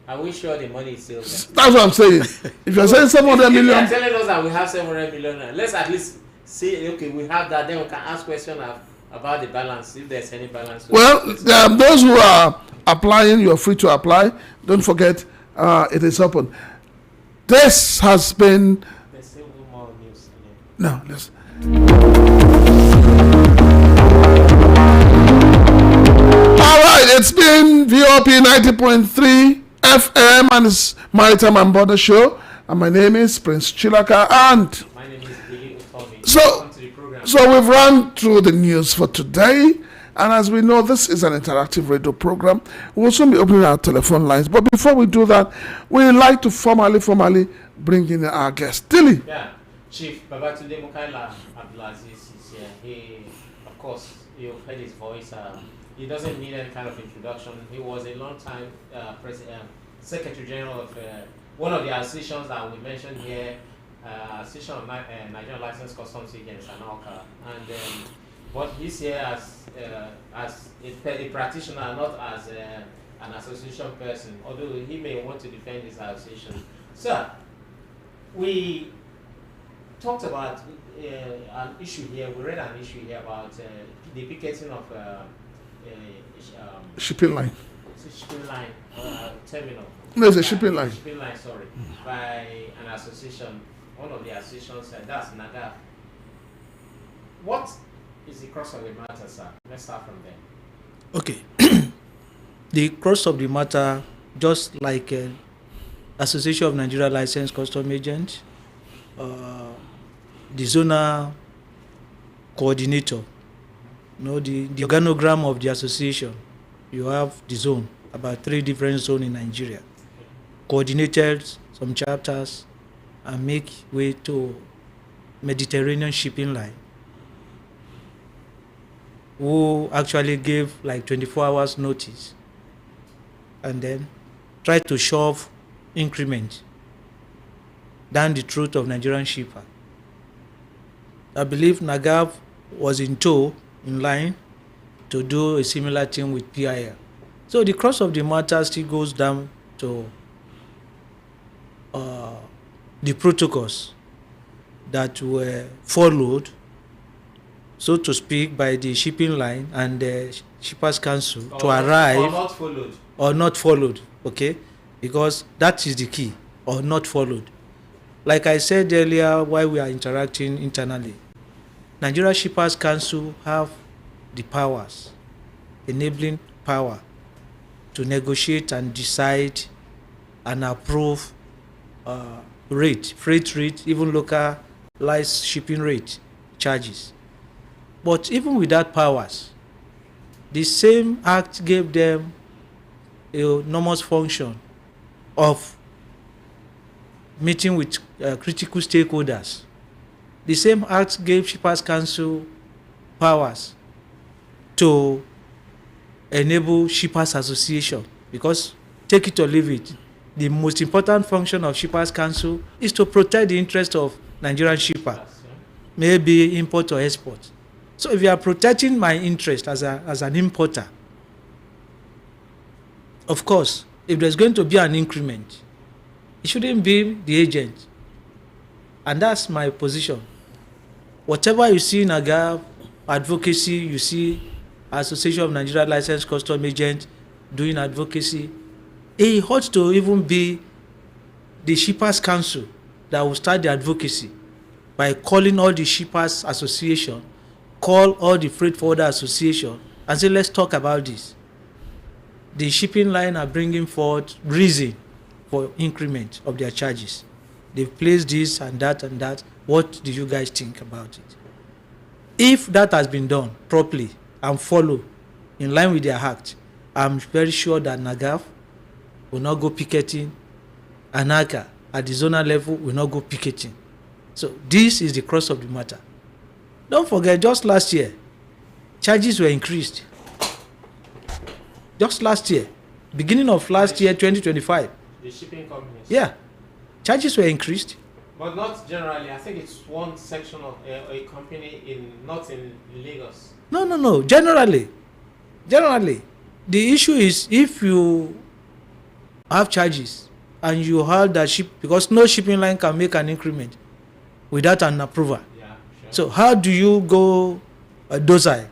Are we sure the money is still there? That's what I'm saying. If you're saying $700 million, if you're telling us that we have $700 million, let's at least say, okay, we have that. Then we can ask questions about the balance, if there's any balance. Well, those who are applying, you're free to apply. Don't forget, it is open. This has been. There's still more news. No, let's. All right, it's been VOP 90.3 FM and it's Maritime and Border Show. And my name is Prince Chilaka. And my name is Billy Utomi. So we've run through the news for today. And as we know, this is an interactive radio program. We'll soon be opening our telephone lines. But before we do that, we'd like to formally bring in our guest. Dilly. Yeah, Chief Babatunde Mukaila Abdulaziz is here. He, of course, you've heard his voice. He doesn't need any kind of introduction. He was a long-time Secretary General of one of the associations that we mentioned here, Association of Nigerian Licensed Customs Agents, ANALCA. And but he's here as a practitioner, not as an association person, although he may want to defend his association. Sir, we talked about an issue here, we read an issue here about the picketing of shipping line. Shipping line terminal. No, it's a shipping line. Shipping line, sorry, by an association, one of the associations, that's NAGA. What is the crux of the matter, sir? Let's start from there. Okay. The crux of the matter, just like Association of Nigeria Licensed Custom Agents, the zonal coordinator, the organogram of the association, you have the zone, about 3 different zones in Nigeria, coordinated some chapters and make way to Mediterranean shipping line. who actually gave like 24 hours notice and then tried to shove increment down the throat of Nigerian shipper. I believe NAGAV was in tow, in line, to do a similar thing with PIL. So the crux of the matter still goes down to the protocols that were followed, so to speak, by the shipping line and the Shippers Council to arrive. Or not followed. Or not followed, okay? Because that is the key, or not followed. Like I said earlier, while we are interacting internally, Nigeria Shippers Council have the powers, enabling power, to negotiate and decide and approve rate, freight rate, even localized shipping rate charges. But even without powers, the same act gave them a enormous function of meeting with critical stakeholders. The same act gave Shippers Council powers to enable Shippers Association, because take it or leave it, the most important function of Shippers Council is to protect the interest of Nigerian shipper, maybe import or export. So if you are protecting my interest as an importer, of course, if there's going to be an increment, it shouldn't be the agent. And that's my position. Whatever you see in AGAV, advocacy, you see Association of Nigeria Licensed Custom Agents doing advocacy, it ought to even be the Shippers Council that will start the advocacy by calling all the Shippers Association, call all the Freight Forwarder Association, and say, let's talk about this. The shipping line are bringing forward reason for increment of their charges. They've placed this and that and that. What do you guys think about it? If that has been done properly and followed in line with their act, I'm very sure that NAGAF will not go picketing, and NACA at the zonal level will not go picketing. So this is the crux of the matter. Don't forget, just last year, charges were increased. Just last year, beginning of last year, 2025. The shipping companies. Yeah, charges were increased. But not generally. I think it's one section of a company not in Lagos. No. Generally, the issue is if you have charges and you have that ship, because no shipping line can make an increment without an approval. Yeah, sure. So how do you go docile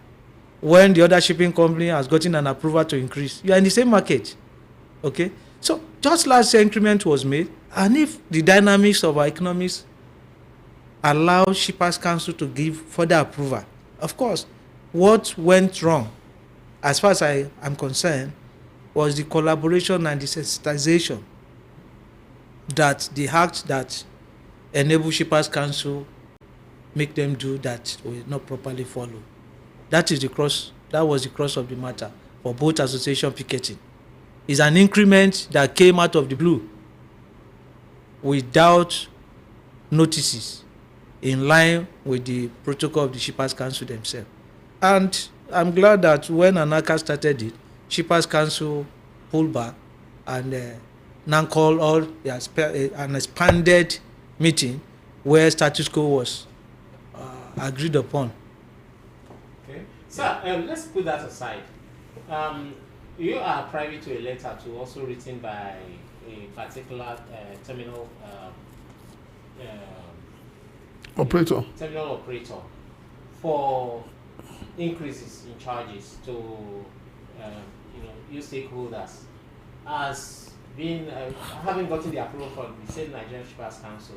when the other shipping company has gotten an approval to increase? You are in the same market, okay? So just last year increment was made, and if the dynamics of our economics allow Shippers Council to give further approval, of course, what went wrong, as far as I am concerned, was the collaboration and the sensitization that the act that enable Shippers Council make them do that were not properly followed. That was the cross of the matter for both association picketing. It's an increment that came out of the blue without notices, in line with the protocol of the Shippers Council themselves. And I'm glad that when ANACA started it, Shippers Council pulled back and now called all an expanded meeting where status quo was agreed upon. Okay. Sir, let's put that aside. You are privy to a letter also written by a particular terminal operator for increases in charges to you stakeholders, as being having gotten the approval from the same Nigerian Shippers Council.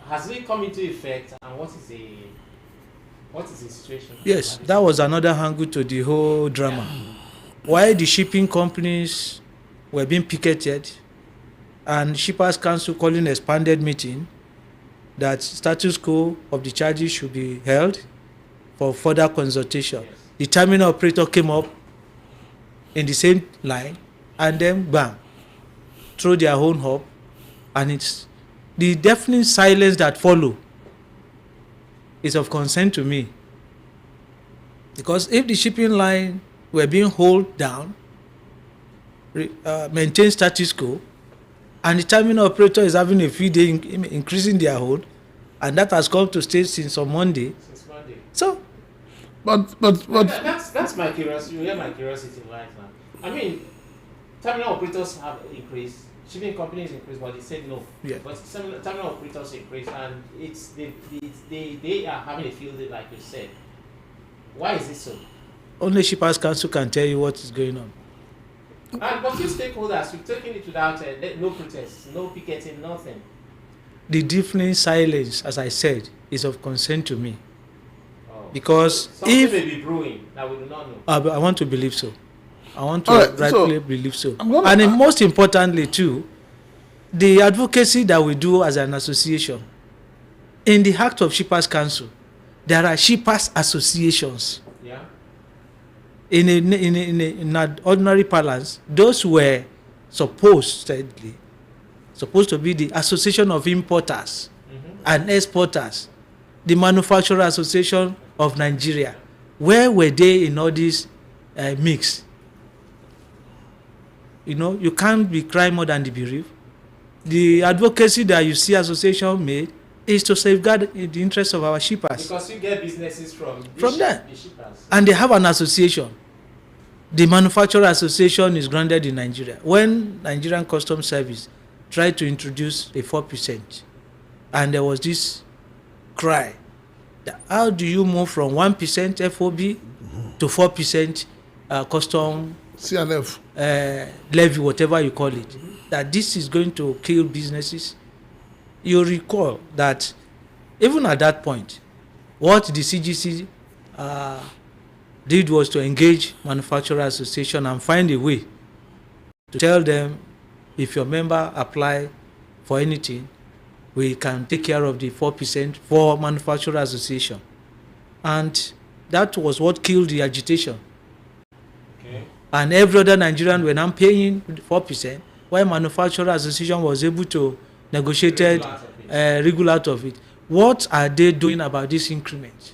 Has it come into effect, and what is the situation? Yes, that was another angle to the whole drama. Yeah. Why the shipping companies were being picketed and Shippers Council calling an expanded meeting that status quo of the charges should be held for further consultation. Yes. The terminal operator came up in the same line and then bam, throw their own hop, and it's the deafening silence that follow is of concern to me. Because if the shipping line were being held down, maintain status quo, and the terminal operator is having a fee day increasing their hold, and that has come to stay since on Monday. Since Monday. So, But That's my curiosity. Where my curiosity lies now. I mean, terminal operators have increased, shipping companies increased, but they said no. Yeah. But terminal operators increased, and they are having a field day, like you said. Why is it so? only Shippers Council can tell you what is going on. And but you stakeholders, you've taken it without no protests, no picketing, nothing. The deafening silence, as I said, is of concern to me. Oh. Because Something if may be brewing that we do not know. I want to believe so. I want to All right, rightfully so believe so. I'm And most importantly too, the advocacy that we do as an association, in the Act of Shippers Council, there are shippers associations. Yeah. In an ordinary parlance, those were supposed to be the Association of Importers and Exporters, the Manufacturer Association of Nigeria. Where were they in all this mix? You know, you can't be crying more than the bereaved. The advocacy that you see association made is to safeguard the interests of our shippers. Because you get businesses from there. the shippers. And they have an association. The Manufacturer Association is grounded in Nigeria. When Nigerian Customs Service tried to introduce a 4%, and there was this cry, that how do you move from 1% FOB to 4% custom CNF. levy, whatever you call it, that this is going to kill businesses? You recall that even at that point, what the CGC did was to engage Manufacturer Association and find a way to tell them, if your member apply for anything, we can take care of the 4% for Manufacturer Association. And that was what killed the agitation. Okay. And every other Nigerian were now paying 4%, while Manufacturer Association was able to negotiate regular out of it. What are they doing about this increment?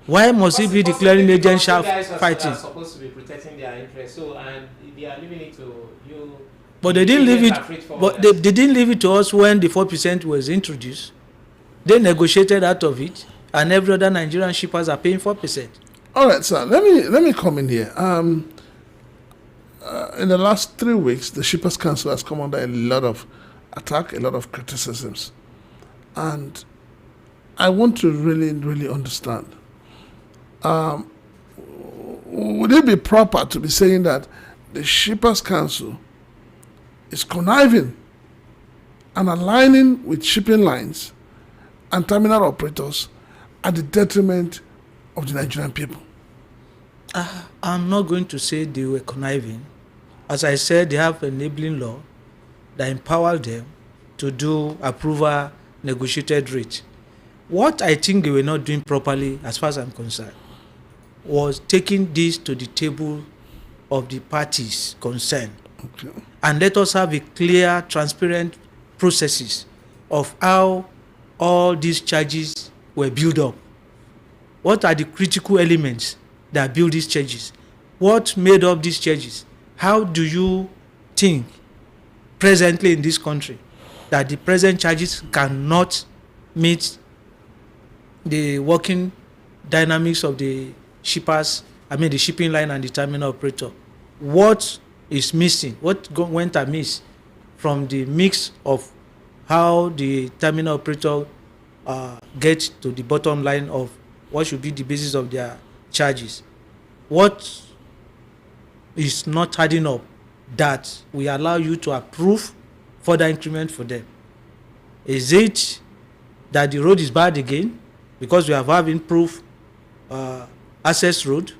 Why must it be declaring agent fighting? Are supposed to be protecting their interests, so and they are leaving it to you. But they didn't leave it. But they didn't leave it to us when the 4% was introduced. They negotiated out of it, and every other Nigerian shippers are paying 4%. All right, sir. Let me come in here. In the last 3 weeks, the Shippers Council has come under a lot of attack, a lot of criticisms, and I want to really understand. Would it be proper to be saying that the Shippers Council is conniving and aligning with shipping lines and terminal operators at the detriment of the Nigerian people? I'm not going to say they were conniving. As I said, they have enabling law that empower them to do approval negotiated rate. What I think they were not doing properly, as far as I'm concerned, was taking this to the table of the parties concerned. Okay. And let us have a clear, transparent processes of how all these charges were built up. What are the critical elements that build these charges? What made up these charges? How do you think presently in this country that the present charges cannot meet the working dynamics of the shippers, the shipping line and the terminal operator? What is missing? What went amiss from the mix of how the terminal operator gets to the bottom line of what should be the basis of their charges? What is not adding up that we allow you to approve further increment for them? Is it that the road is bad again because we have improved access road?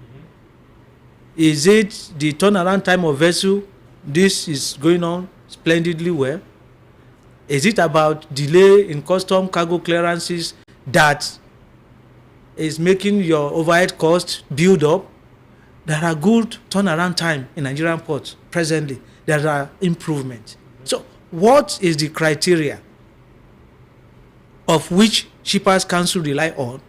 Is it the turnaround time of vessel? This is going on splendidly well. Is it about delay in custom cargo clearances that is making your overhead cost build up? There are good turnaround time in Nigerian ports presently. There are improvements. So what is the criteria of which Shippers Council rely on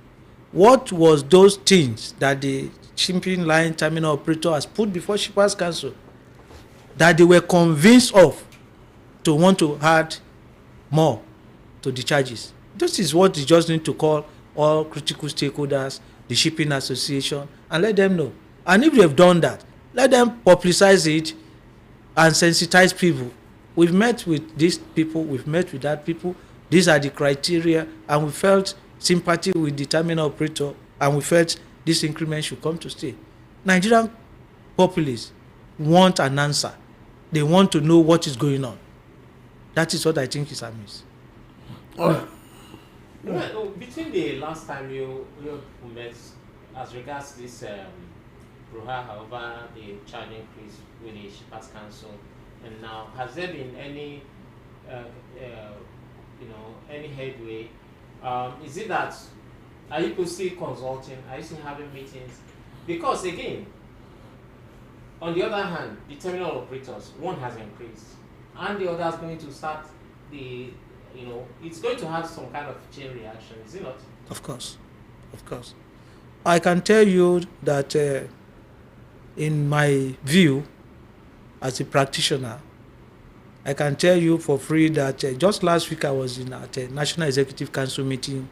what was those things that the shipping line terminal operator has put before Shippers Council that they were convinced of to want to add more to the charges? This is what you just need to call all critical stakeholders, the shipping association, and let them know. And if they've done that, let them publicize it and sensitize people. We've met with these people, we've met with that people, these are the criteria, and we felt sympathy with the terminal operator, and we felt this increment should come to stay. Nigerian populace want an answer. They want to know what is going on. That is what I think is amiss. Between the last time you met, as regards this brouhaha over the charge increase with the Shippers Council, and now, has there been any, any headway? Is it that, are you still consulting? Are you still having meetings? Because again, on the other hand, the terminal operators, one has increased, and the other is going to start it's going to have some kind of chain reaction, is it not? Of course. I can tell you that in my view, as a practitioner, I can tell you for free that just last week I was at a National Executive Council meeting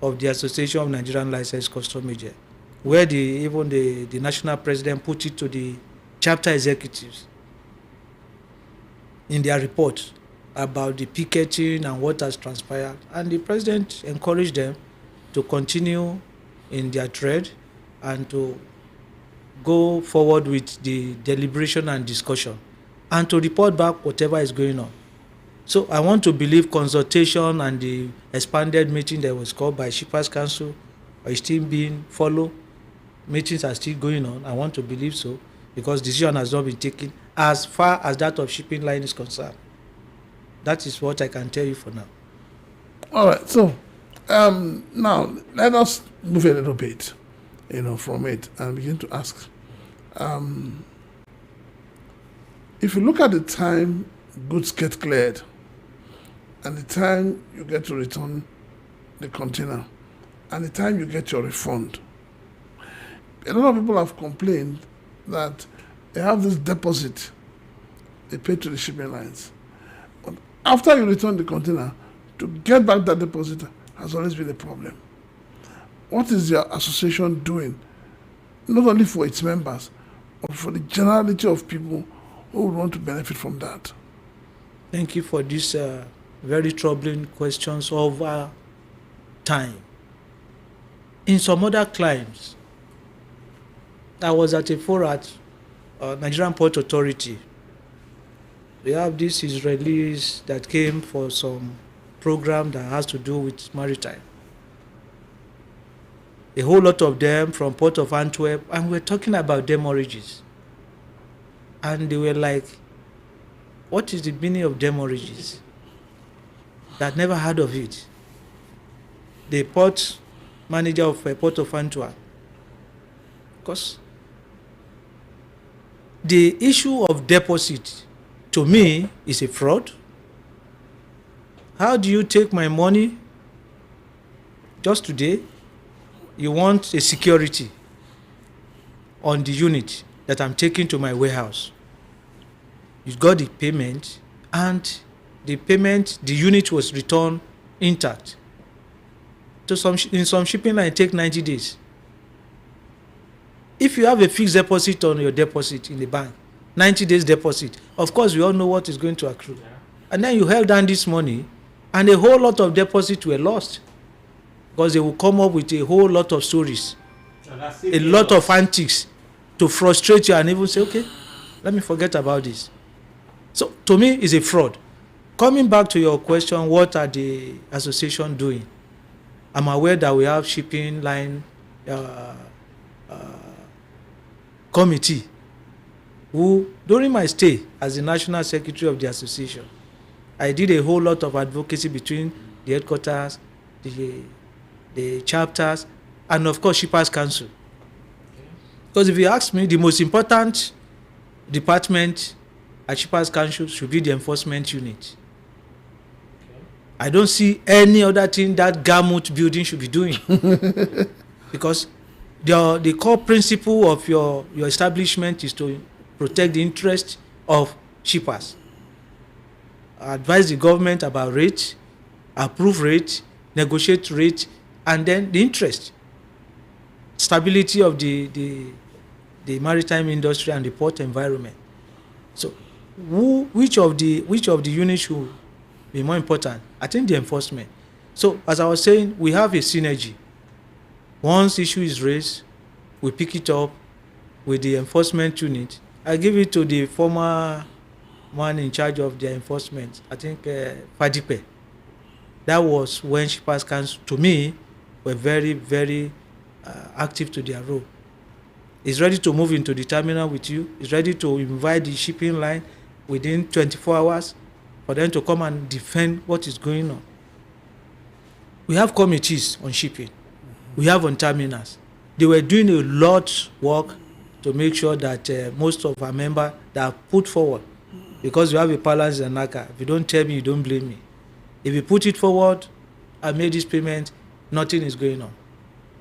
of the Association of Nigerian Licensed Custom Agents, where even the national president put it to the chapter executives in their report about the picketing and what has transpired. And the president encouraged them to continue in their trade and to go forward with the deliberation and discussion, and to report back whatever is going on. So I want to believe consultation and the expanded meeting that was called by Shippers Council are still being followed. Meetings are still going on. I want to believe so, because decision has not been taken as far as that of shipping line is concerned. That is what I can tell you for now. All right. So now let us move a little bit, from it and begin to ask. If you look at the time goods get cleared and the time you get to return the container and the time you get your refund, a lot of people have complained that they have this deposit they pay to the shipping lines. But after you return the container, to get back that deposit has always been a problem. What is your association doing, not only for its members, but for the generality of people who would want to benefit from that? Thank you for these very troubling questions over time. In some other climes, I was at a forum at Nigerian Port Authority. We have these Israelis that came for some program that has to do with maritime. A whole lot of them from Port of Antwerp, and we're talking about demurrages. And they were like, what is the meaning of demurrages? That never heard of it. The port manager of Port of Antwerp. Because the issue of deposit, to me, is a fraud. How do you take my money just today? You want a security on the unit that I'm taking to my warehouse. You got the payment, and the payment, the unit was returned intact. So in some shipping line, it takes 90 days. If you have a fixed deposit on your deposit in the bank, 90 days deposit, of course we all know what is going to accrue. Yeah. And then you held down this money, and a whole lot of deposits were lost, because they will come up with a whole lot of stories, a lot of antics to frustrate you and even say, okay, let me forget about this. So to me, it's a fraud. Coming back to your question, what are the association doing? I'm aware that we have shipping line committee who, during my stay as the national secretary of the association, I did a whole lot of advocacy between the headquarters, the chapters, and of course Shippers Council. Because if you ask me, the most important department at Shippers Council should be the enforcement unit. I don't see any other thing that Gamut building should be doing. because the core principle of your establishment is to protect the interest of shippers. Advise the government about rates, approve rates, negotiate rates, and then the interest, stability of the maritime industry and the port environment. So, which of the units should be more important? I think the enforcement. So, as I was saying, we have a synergy. Once issue is raised, we pick it up with the enforcement unit. I give it to the former man in charge of the enforcement, I think Fadipe. That was when Shippers Council, to me, were very, very active to their role. He's ready to move into the terminal with you. He's ready to invite the shipping line within 24 hours for them to come and defend what is going on. We have committees on shipping. We have on terminals. They were doing a lot work to make sure that most of our members that are put forward, because we have a balance in NACA. If you don't tell me, you don't blame me. If you put it forward, I made this payment, nothing is going on.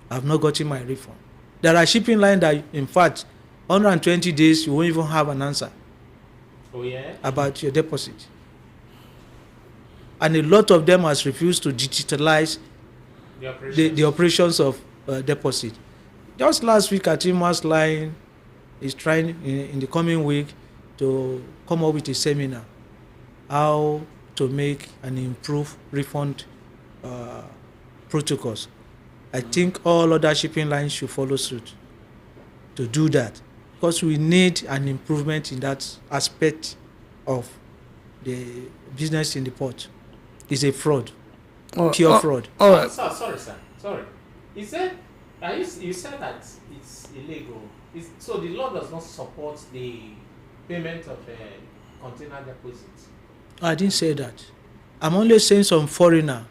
I've not gotten my refund. There are shipping lines that, in fact, 120 days, you won't even have an answer about your deposit. And a lot of them has refused to digitalize the operations of deposit. Just last week, Atima's line is trying in the coming week to come up with a seminar how to make and improve refund protocols. I think all other shipping lines should follow suit to do that, because we need an improvement in that aspect of the business in the port. It's a fraud, pure fraud. All right. Sorry, sir. Sorry. You said that it's illegal. So the law does not support the payment of container deposits. I didn't say that. I'm only saying some foreigner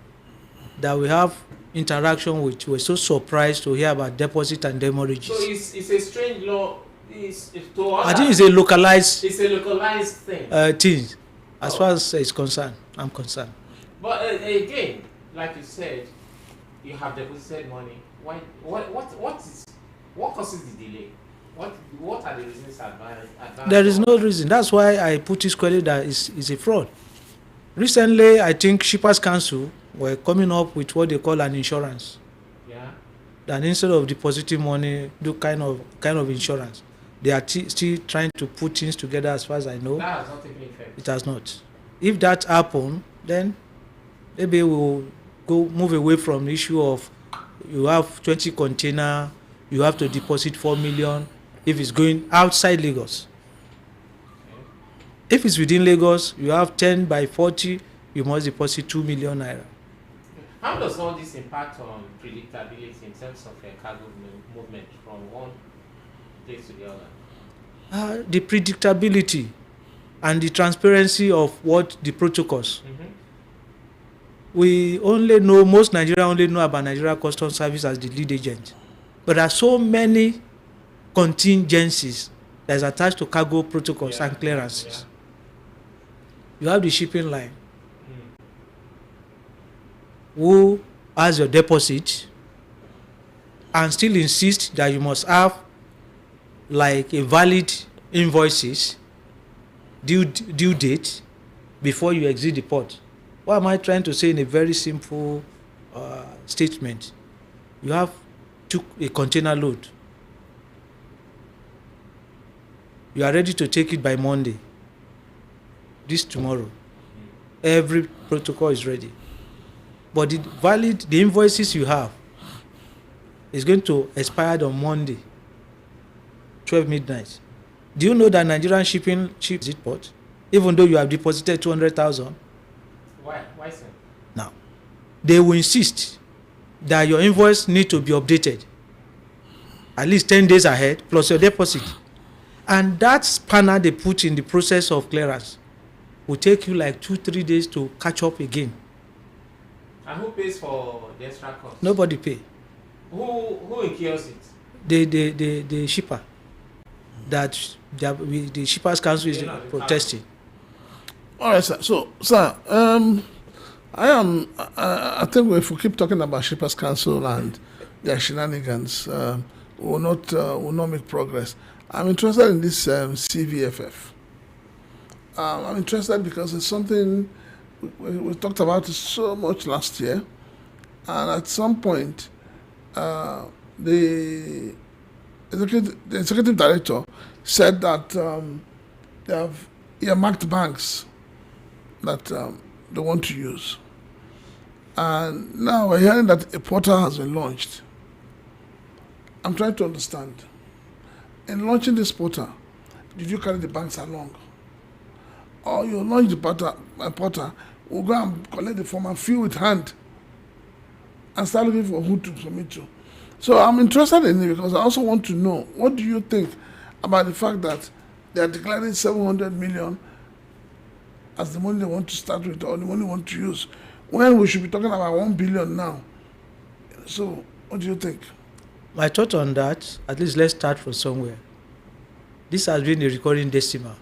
that we have interaction with were so surprised to hear about deposit and demurrages. So it's a strange law. I think it's a localized. It's a localized thing. Thing, as far as it's concerned, I'm concerned. But again, like you said, you have deposited money. Why? What causes the delay? What are the reasons advanced? There is no reason. That's why I put this credit that is a fraud. Recently, I think Shippers Council were coming up with what they call an insurance. Yeah. That instead of depositing money, do kind of insurance. They are still trying to put things together, as far as I know. That has not taken effect. It has not. If that happen, then maybe we will move away from the issue of you have 20 container, you have to deposit 4 million if it's going outside Lagos. Okay. If it's within Lagos, you have 10 by 40, you must deposit 2 million naira. How does all this impact on predictability in terms of cargo movement from one place to the other? The predictability and the transparency of what the protocols. We only know, most Nigerians only know about Nigeria Customs Service as the lead agent. But there are so many contingencies that is attached to cargo protocols and clearances. You have the shipping line who has your deposit and still insist that you must have like a valid invoices due date before you exit the port. What am I trying to say in a very simple statement? You took a container load. You are ready to take it by Monday. This tomorrow. Every protocol is ready. But the invoices you have is going to expire on Monday, 12 midnight. Do you know that Nigerian shipping exit port, even though you have deposited 200,000? Why so? Now, they will insist that your invoice need to be updated at least 10 days ahead plus your deposit. And that spanner they put in the process of clearance will take you like 2-3 days to catch up again. And who pays for the extra cost? Nobody pay. Who incurs it? The shipper. The Shippers Council is protesting. All right, sir. So, sir, I think if we keep talking about Shippers Council and their shenanigans, will not make progress. I'm interested in this CVFF. I'm interested because it's something we talked about it so much last year, and at some point, the the executive director said that they have earmarked banks that they want to use. And now we're hearing that a portal has been launched. I'm trying to understand. In launching this portal, did you carry the banks along? Or you launch the portal, we'll go and collect the form and fill with hand and start looking for who to submit to. So I'm interested in it because I also want to know, what do you think about the fact that they are declaring 700 million as the money they want to start with or the money they want to use, when we should be talking about 1 billion now? So what do you think? My thought on that, at least let's start from somewhere. This has been a recurring decimal,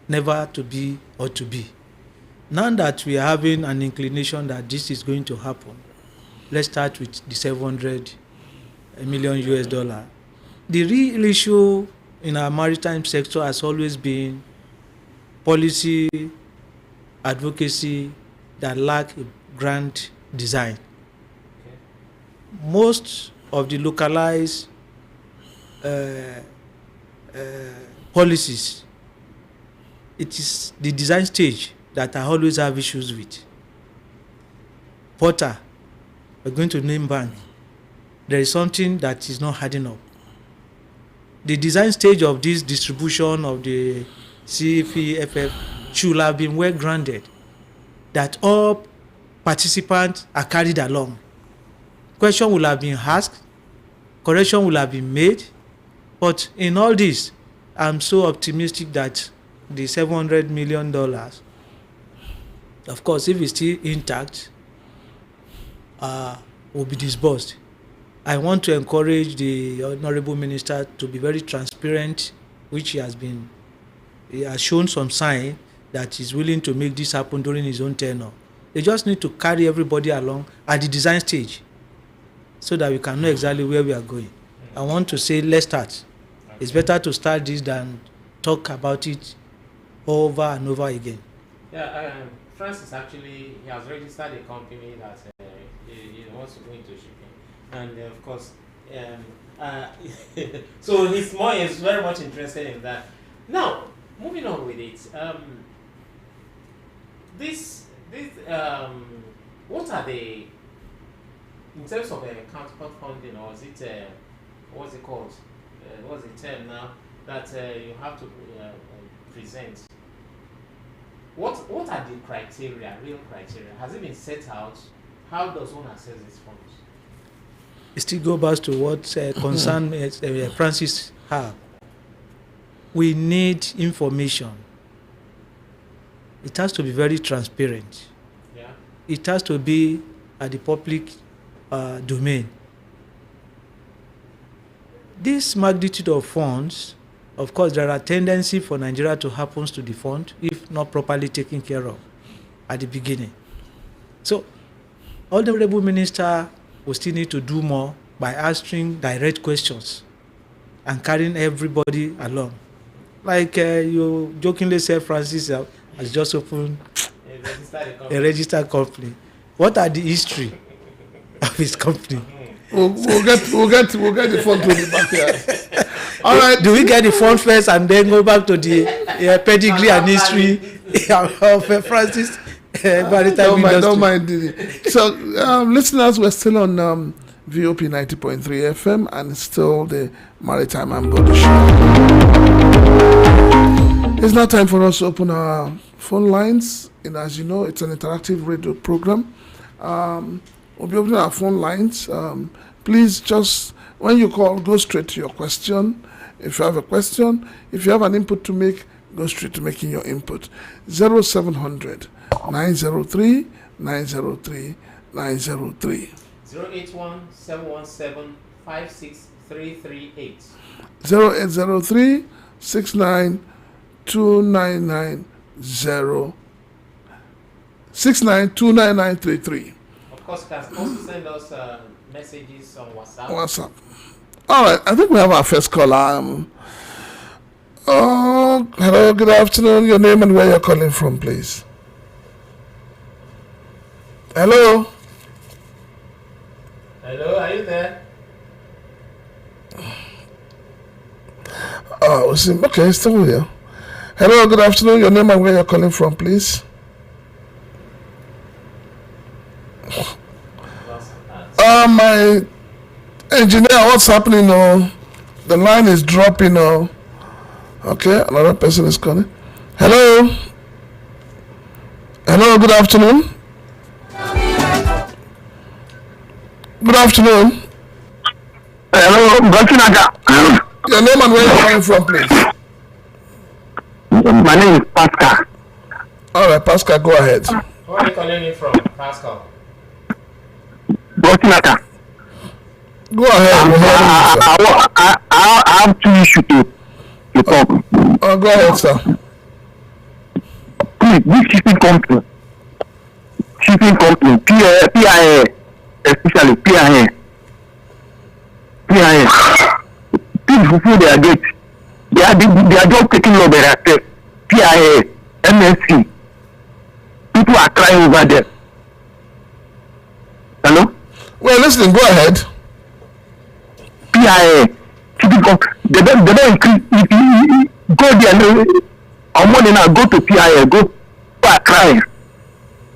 never to be or to be. Now that we are having an inclination that this is going to happen, let's start with the 700 million US dollar. The real issue in our maritime sector has always been policy advocacy that lack a grand design. Most of the localized policies, it is the design stage that I always have issues with. Porter, we're going to name bank. There is something that is not adding up. The design stage of this distribution of the CPFF should have been well grounded, that all participants are carried along. Question will have been asked, correction will have been made, but in all this, I'm so optimistic that the $700 million, of course, if it's still intact, will be disbursed. I want to encourage the Honorable Minister to be very transparent, which he has shown some sign that he's willing to make this happen during his own tenure. They just need to carry everybody along at the design stage so that we can know exactly where we are going. I want to say, let's start. It's better to start this than talk about it over and over again. Yeah, Francis actually, he has registered a company that he wants to go into shipping. And of course, so he's very much interested in that. Now, moving on with it, what are the, in terms of counterpart funding, or is it, what's it called? What's the term now that you have to present? What are the criteria, real criteria? Has it been set out? How does one access these funds? It still goes back to what concern Francis have. We need information. It has to be very transparent. Yeah. It has to be at the public domain. This magnitude of funds, of course, there are tendencies for Nigeria to happen to the fund if not properly taken care of at the beginning. So, Honorable Minister will still need to do more by asking direct questions and carrying everybody along. Like you jokingly said, Francis has just opened a registered company. What are the history of his company? We'll get the fund to the backyard. All right. Do we get the fund first and then go back to the pedigree and history of Francis? Maritime don't mind. So, listeners, we're still on VOP 90.3 FM, and it's still the Maritime and Body Show. It's now time for us to open our phone lines. And as you know, it's an interactive radio program. We'll be opening our phone lines. Please, just when you call, go straight to your question. If you have a question, if you have an input to make, go straight to making your input. 0700 903 903 903. 081 717 56338. 0803 69 299 69299933. Of course, you can also send us messages on WhatsApp. WhatsApp. All right, I think we have our first caller. Hello, good afternoon. Your name and where you're calling from, please. Hello. Hello, are you there? Oh, okay, still here. Hello, good afternoon. Your name and where you're calling from, please. My engineer, what's happening? The line is dropping. Okay, another person is calling. Hello. Hello, good afternoon. Good afternoon. Hello, Gotinaka. Your name and where you're calling from, please. My name is Pascal. All right, Pascal, go ahead. Where are you calling in from, Pascal? Gotinaka. Go ahead. I have two issues to talk. Go ahead, sir. Please, this shipping company, PIA, especially PIA, people who they are get, they are just taking over their step. PIA, MSC, people are crying over there. Hello? Well, listen, go ahead. PIA, they don't increase. Go there, on money now, go to PIA, go are crying.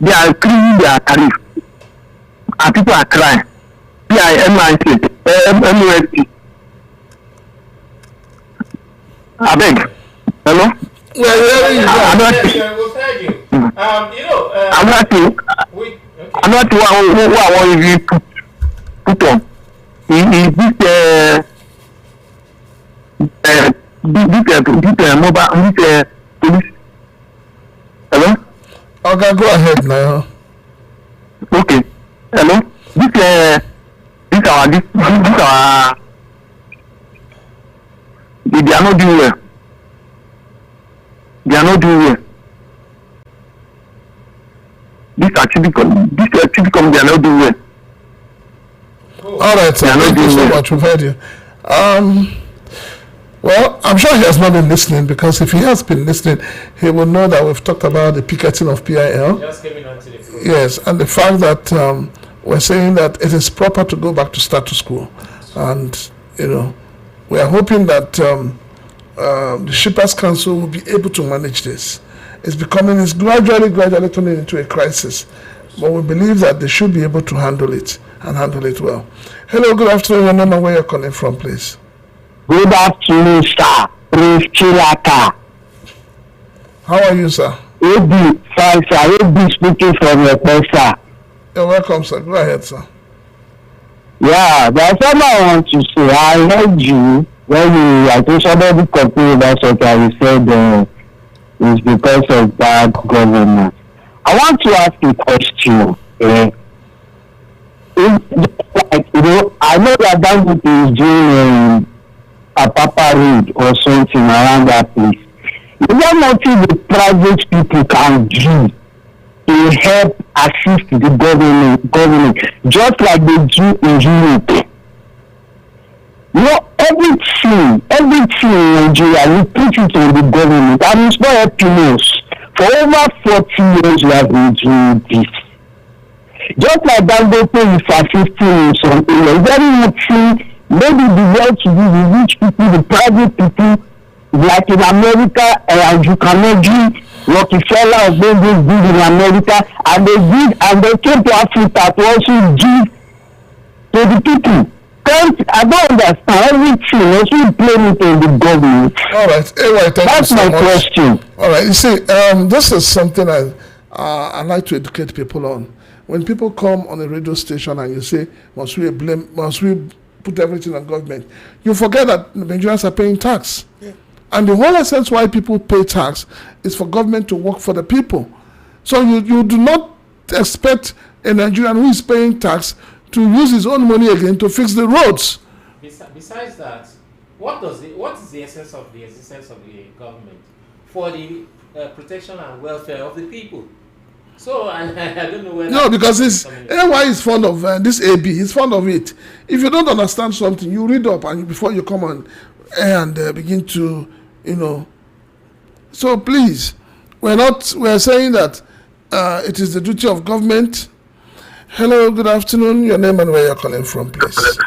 They are increasing their tariff. And people are crying. PIA, MUSC. I beg. Hello? Well, hearing you. We'll tell you. Another thing who I want you to put on is this mobile police. Hello? Okay, go ahead now. Okay. Hello? This our they are not doing well. They are not doing well. This typical they are not doing well. All right, sir. Thank you so much. We've heard you. Well, I'm sure he has not been listening, because if he has been listening, he will know that we've talked about the picketing of PIL. Just coming on to the program. Yes, and the fact that we're saying that it is proper to go back to status quo. And, we are hoping that the Shippers Council will be able to manage this. It's gradually turning into a crisis. But we believe that they should be able to handle it, and handle it well. Hello, good afternoon. Your name and where you're calling from, please. Good afternoon, sir. Prince Chilaka. How are you, sir? Fine, sir. Speaking from your place, sir. You're welcome, sir. Go ahead, sir. Yeah, that's what I want to say. I heard you when I think somebody complained about something. You said it's because of bad governance. I want to ask a question. I know that Dangote is doing a Papa Road or something around that place. Is there nothing the private people can do to help assist the government, just like they do in Europe? Everything in Nigeria, we put it on the government, and it's not helping us. For over 40 years, we have been doing this. Just like Dangote is assisting in some areas, very nothing. Maybe the well-to-do, the rich people, the private people, like in America, you cannot do Rockefeller or those did in America, and they came to Africa to also give to the people. I don't understand everything. Also blame it on the government. All right, thank That's you so my much. question. All right, you see, this is something I like to educate people on. When people come on a radio station and you say, must we put everything on government, you forget that Nigerians are paying tax. Yeah. And the whole essence why people pay tax is for government to work for the people. So you do not expect a Nigerian who is paying tax to use his own money again to fix the roads. Besides that, what is the essence of the existence of the government? For the protection and welfare of the people. So I don't know where. No, because it's AY is fond of this AB. He's fond of it. If you don't understand something, you read up and before you come on air and begin to, So please, we're saying that it is the duty of government. Hello, good afternoon. Your name and where you're calling from, please.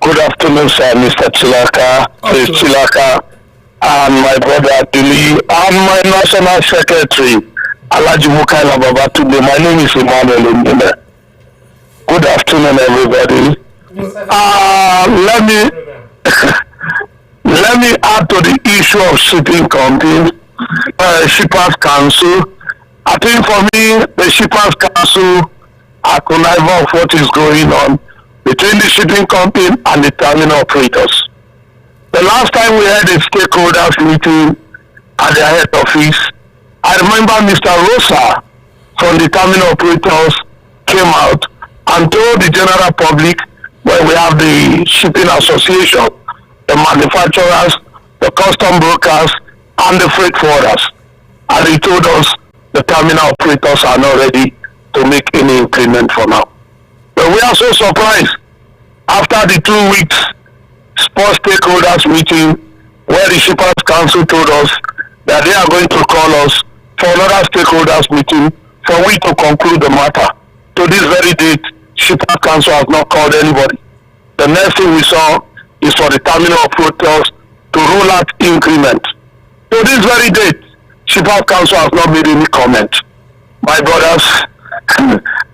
Good afternoon, sir, Mr. Chilaka, Mr. Chilaka, and my brother Dili, and my national secretary, Alaji Mukaila Babatunde. My name is Emmanuel Ndile. Good afternoon, everybody. Let me add to the issue of shipping company, Shippers Council. I think for me, the Shippers Council are conniving of what is going on between the shipping company and the terminal operators. The last time we had a stakeholders meeting at their head office, I remember Mr. Rosa from the terminal operators came out and told the general public, where we have the shipping association, the manufacturers, the custom brokers, and the freight forwarders. And he told us the terminal operators are not ready to make any increment for now. But we are so surprised after the 2 weeks sports stakeholders meeting where the Shippers Council told us that they are going to call us for another stakeholders meeting for we to conclude the matter. To this very date, Shippers Council has not called anybody. The next thing we saw is for the terminal operators to roll out increment. To this very date, Shippers Council has not made any comment. My brothers,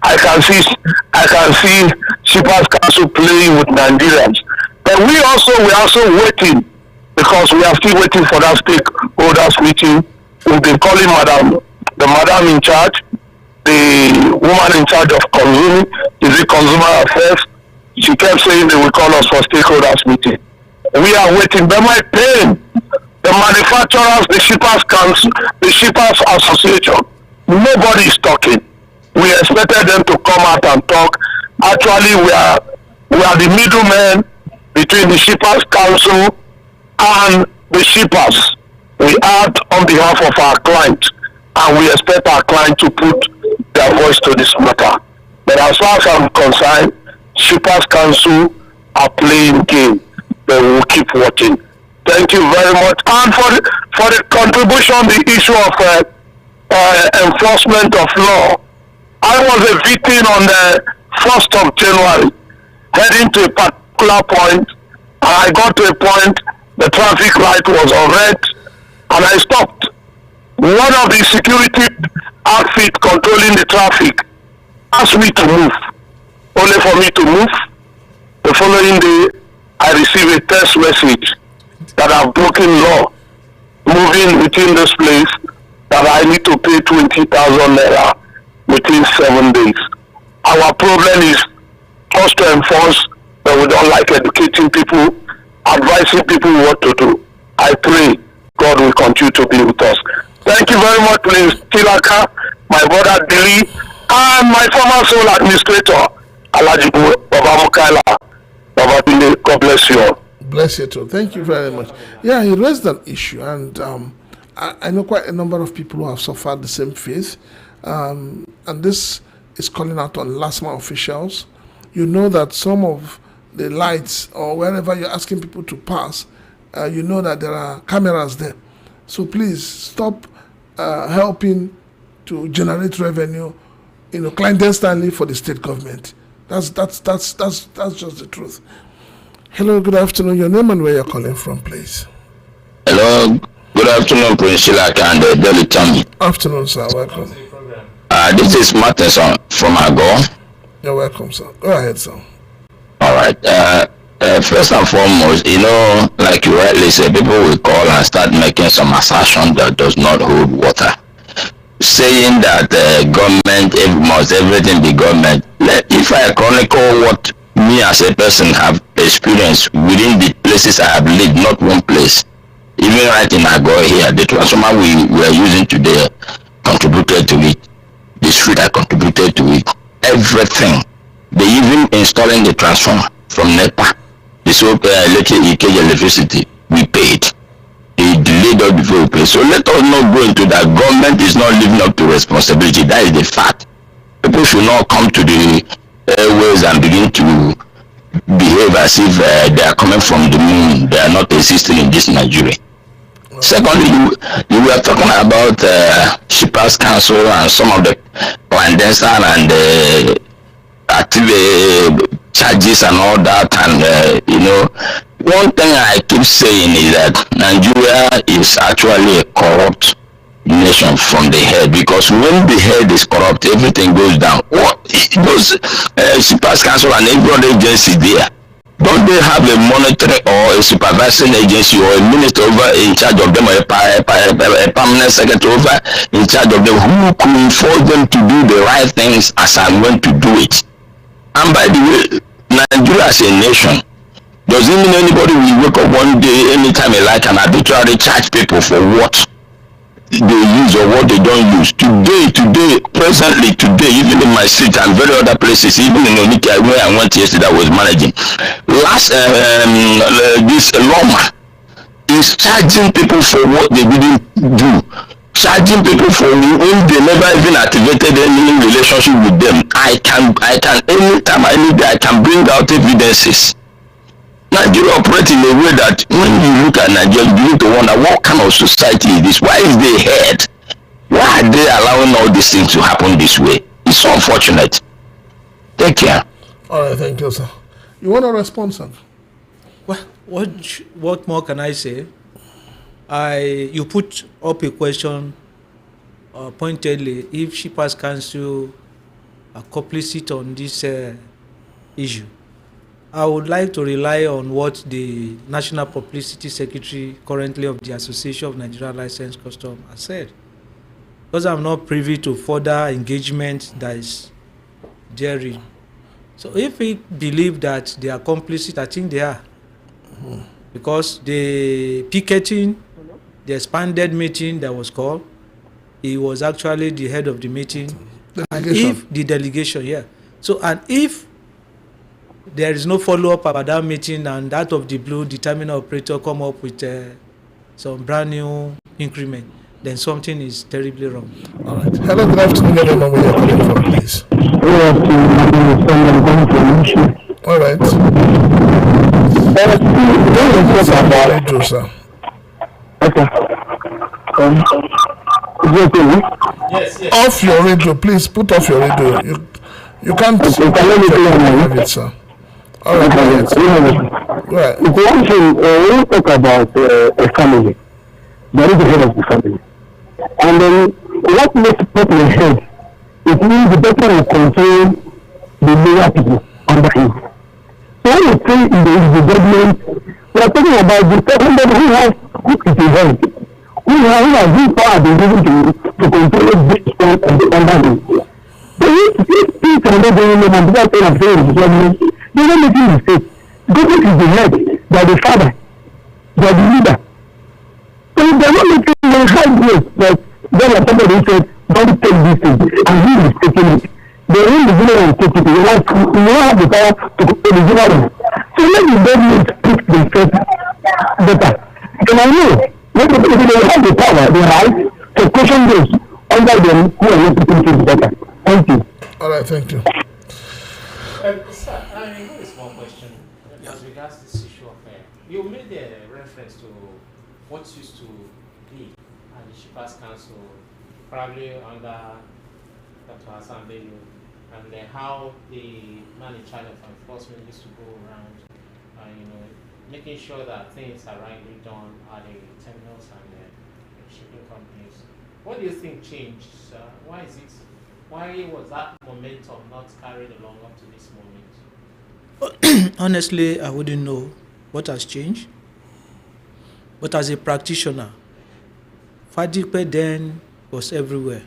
I can see Shippers Council playing with Nigerians. But we are also waiting, because we are still waiting for that stakeholders meeting. We've been calling the madam in charge, the woman in charge of consumer affairs. She kept saying they will call us for stakeholders meeting. We are waiting. But my pain, the manufacturers, the Shippers Council, the Shippers Association, nobody is talking. We expected them to come out and talk. Actually, we are the middlemen between the Shippers Council and the shippers. We act on behalf of our client, and we expect our client to put their voice to this matter. But as far as I'm concerned, Shippers Council are playing game, but we'll keep watching. Thank you very much. And for the contribution, the issue of enforcement of law, I was a victim on the 1st of January, heading to a particular point, and I got to a point, the traffic light was on red, and I stopped. One of the security outfit controlling the traffic asked me to move, only for me to move. The following day, I received a text message that I've broken law, moving within this place, that I need to pay 20,000 naira within 7 days. Our problem is us to enforce, but we don't like educating people, advising people what to do. I pray God will continue to be with us. Thank you very much, Prince Tilaka, my brother Dili, and my former sole administrator, Alaji Baba Mukaila. Baba Dili, God bless you all. Bless you too. Thank you very much. Yeah, he raised an issue, and I know quite a number of people who have suffered the same fate, and this is calling out on last mile officials. You know that some of the lights or wherever you're asking people to pass, you know that there are cameras there. So please stop helping to generate revenue, clandestinely for the state government. That's just the truth. Hello, good afternoon. Your name and where you're calling from, please. Hello, good afternoon, Prince Shilaka and Dolly Tommy. Afternoon, sir. Welcome. This is Martinson from Agor. You're welcome, sir. Go ahead, sir. All right. First and foremost, like you rightly said, people will call and start making some assertion that does not hold water, saying that government must everything be government. If I chronicle what me as a person have experienced within the places I have lived, not one place, even right in Agor here, the transformer we were using today contributed to it. The street I contributed to it. Everything. They even installing the transformer from NEPA. The so electricity we paid. They delayed all the vehicle. So let us not go into that. Government is not living up to responsibility. That is the fact. People should not come to the airways and begin to behave as if they are coming from the moon. They are not existing in this Nigeria. Secondly, you were talking about Shippers Council and some of the clandestine and active charges and all that. And one thing I keep saying is that Nigeria is actually a corrupt nation from the head, because when the head is corrupt, everything goes down. What those Shippers Council and every other agency there, don't they have a monitoring or a supervising agency or a minister over in charge of them, or a permanent secretary over in charge of them, who could enforce them to do the right things as and when to do it? And by the way, Nigeria as a nation, doesn't mean anybody will wake up one day anytime they like and arbitrarily charge people for what they use or what they don't use. Presently today, even in my street and very other places, even in Onitsha where I went yesterday, I was managing. This lawman is charging people for what they didn't do. Charging people for when they never even activated any relationship with them. I can anytime, any day, I can bring out evidences. Nigeria operates in a way that when you look at Nigeria, you begin to wonder, what kind of society is this? Why is they head? Why are they allowing all these things to happen this way? It's so unfortunate. Take care. All right, thank you, sir. You want to respond, sir? Well, what more can I say? You put up a question pointedly, if Shippers Council are complicit on this issue. I would like to rely on what the National Publicity Secretary currently of the Association of Nigeria Licensed Customs has said, because I'm not privy to further engagement that is therein. So if we believe that they are complicit, I think they are. Because the picketing, the expanded meeting that was called, he was actually the head of the meeting. And if the delegation, yeah. So, and if there is no follow-up about that meeting and that of the blue, the terminal operator come up with some brand new increment, then something is terribly wrong. All right. Hello, good afternoon, everyone. Where you're calling from, please. All right. Okay. Yes. Off your radio, please. Put off your radio. You can't have it, sir. All right. Right. One thing, when you talk about a family, there is the head of the family. And then what makes the person a head, it means the person will control the lower people under him. So when you say the government, we are talking about the somebody who is a head, who has this power been given to control this point under him. So if things are not going on, and people are saying the government, they don't make any mistake. Government is the head, they are the father, they are the leader. So if they are not making a high grade, like then somebody said, don't take this thing, and he is taking it. They will be willing to take it. You don't have the power to control the general. So let the government pick themselves better. And I know, when they have the power, the right to question those under them who are not taking things better. Thank you. All right, thank you. Sir, I have a small question as regards this issue of you made a reference to what used to be at the Shippers Council, probably under Dr. Hassan Bello, and how the man in charge of enforcement used to go around, making sure that things are rightly done at the terminals and the shipping companies. What do you think changed, sir? Why was that momentum not carried along up to this moment? Honestly, I wouldn't know what has changed. But as a practitioner, Fadipe then was everywhere.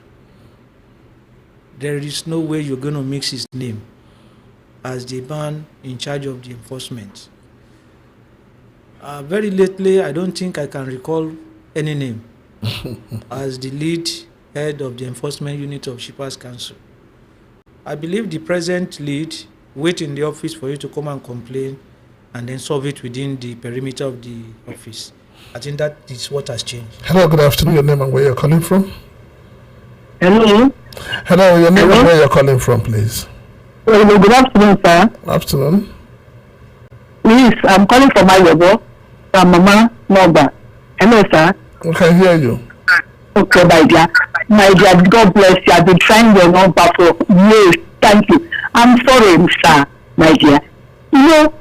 There is no way you're going to mix his name as the man in charge of the enforcement. Very lately, I don't think I can recall any name as the lead head of the enforcement unit of Shippers Council. I believe the present lead wait in the office for you to come and complain and then solve it within the perimeter of the office. I think that is what has changed. Hello, good afternoon. Your name and where you're calling from? Hello. Hello, your name Hello? and where you're calling from, please. Hello, good afternoon, sir. Afternoon. Please, I'm calling from my Yobo, from Mama Noba. Hello, sir. We can hear you. Okay, my dear. My dear, God bless you. I've been trying your number for years. Thank you. I'm sorry, sir, my dear. You know,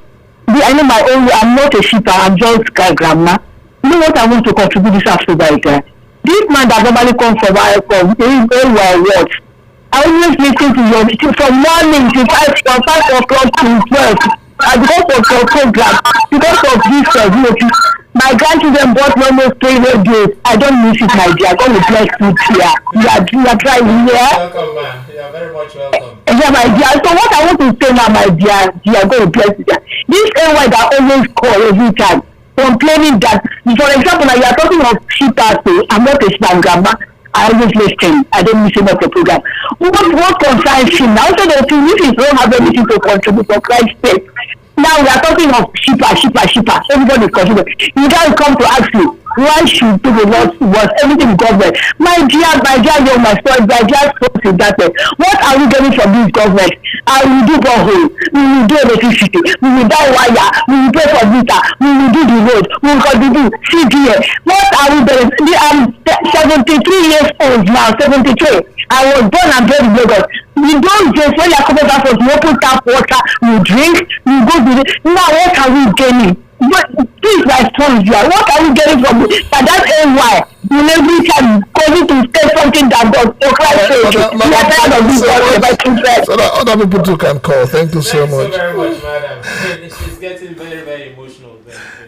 I know my own, I'm not a shipper, I'm just a grandma. You know what I want to contribute this after, my dear? This man that normally comes from what? I always listen to your from morning to 5 o'clock to 12. Because of your program, because of this, my grandchildren bought almost 3 radios. I don't miss it, my dear. God will bless you here. You are trying here. Welcome, man. You are very much welcome. Yeah, my dear. So what I want to say now, my dear, God will bless you. This AY that always call every time, complaining that, for example, now you are talking of cheaper, I'm not a smart grandma. I always listen. I don't miss about the program. What concerns him? Now, so that if he don't have anything to contribute for Christ's sake, now we are talking of cheaper. Everybody is considering. You guys come to ask you, why should people not was everything government? My dear, you're my son, my dear, in that way. What are we getting from this government? I will do borehole, we will do electricity, we will buy wire, we will pay for meter, we will do the road, we will continue CDA. What are we getting? I'm 73 years old now, 73. I was born and bred in Lagos. We don't just when you are coming back from you open tap water, you drink, you go to the now what are we gaining? But please, my son, what are we getting from it? That AY, you every time going to say something that God for Christ's sake. We are tired of this God. So that other people too can call. Thank you so much. Thank you so very much, madam. She's getting very, very emotional.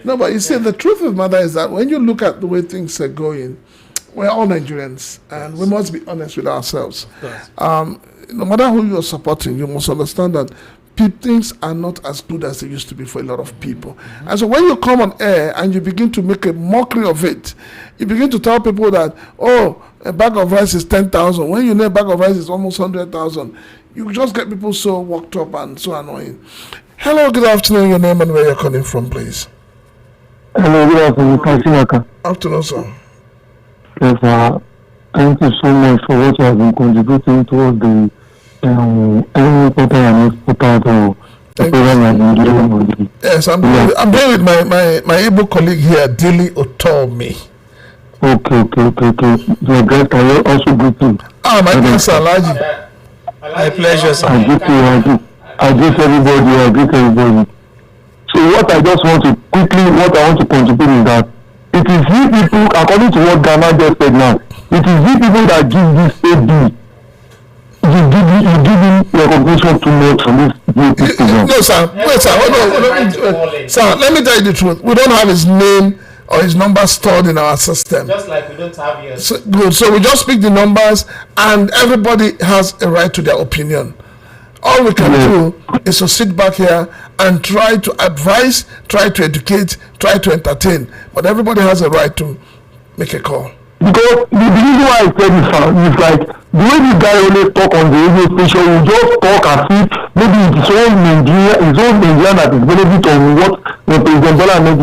No, but you see, the truth of the matter is that when you look at the way things are going, we're all Nigerians, and we must be honest with ourselves. No matter who you're supporting, you must understand that things are not as good as they used to be for a lot of people. Mm-hmm. And so when you come on air and you begin to make a mockery of it, you begin to tell people that, oh, a bag of rice is 10,000. When you know a bag of rice is almost 100,000, you just get people so worked up and so annoying. Hello, good afternoon. Your name and where you're calling from, please. Hello, good afternoon. Kansinaka. Afternoon, sir. Yes, thank you so much for what you have been contributing towards the Yes, I'm here with my Igbo colleague here, Dili Otomi. Okay. Your guest, can you also greet him? My guest, Alaji. My pleasure, sir. I greet everybody. So what I want to contribute is that it is you people, according to what Ghana just said now, it is you people that give this AD. You give him recognition too much from this program. No, sir. Wait, sir. Hold on. Sir, let me tell you the truth. We don't have his name or his number stored in our system. Just like we don't have yours. So, good. So we just pick the numbers, and everybody has a right to their opinion. All we can do is to sit back here and try to advise, try to educate, try to entertain. But everybody has a right to make a call. Because the reason why I said this is like the way this guy always talk on the radio station, he just talk as if maybe it's all Nigeria that is benefit on what President Bola Ahmed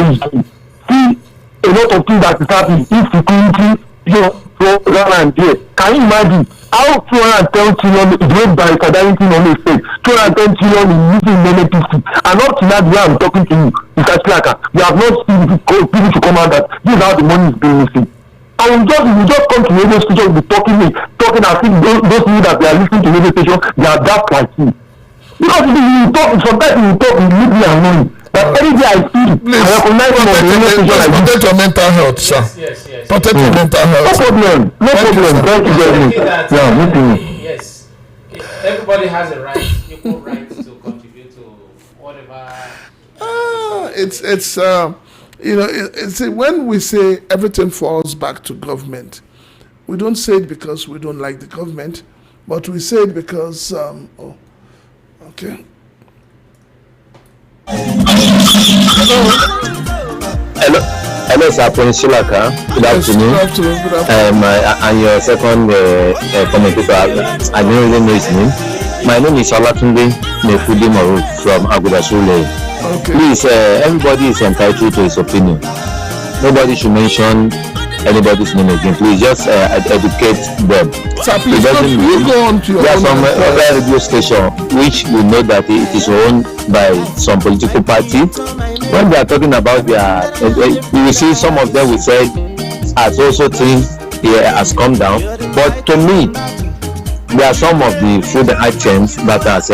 is doing. See a lot of things that is happening, insecurity, and there. Can you imagine how 210 trillion is made by Kadarinti on the state, 210 trillion in using many people, and up to now where I'm talking to you, Mr. Chlaka, we have not seen people to come out that this is how the money is being received. And we just come to radio station, be talking as if those people that they are listening to radio station, they are daft like you. Because you talk, sometimes you talk, you leave me annoying. But every day I see, please, I recognize him on the radio station like this. Protect your mental health, sir. Yes. Protect your mental health. No problem. Thank you very much. Yes. Everybody has a right, equal right to contribute to whatever. It's when we say everything falls back to government, we don't say it because we don't like the government, but we say it because okay. Hello, sir. Prince Chilaka. Good afternoon. Good afternoon. And your second commentator, I don't really know his name. My name is Olatunde Nefudi Maru from Agudasule. Okay. Please, everybody is entitled to his opinion. Nobody should mention anybody's name again. Please just educate them. Sir, It please doesn't you mean go on to your there are own. some other radio station which we know that it is owned by some political party. When they are talking about their, you will see some of them will say, as also things here has come down. But to me, there are some of the food items that has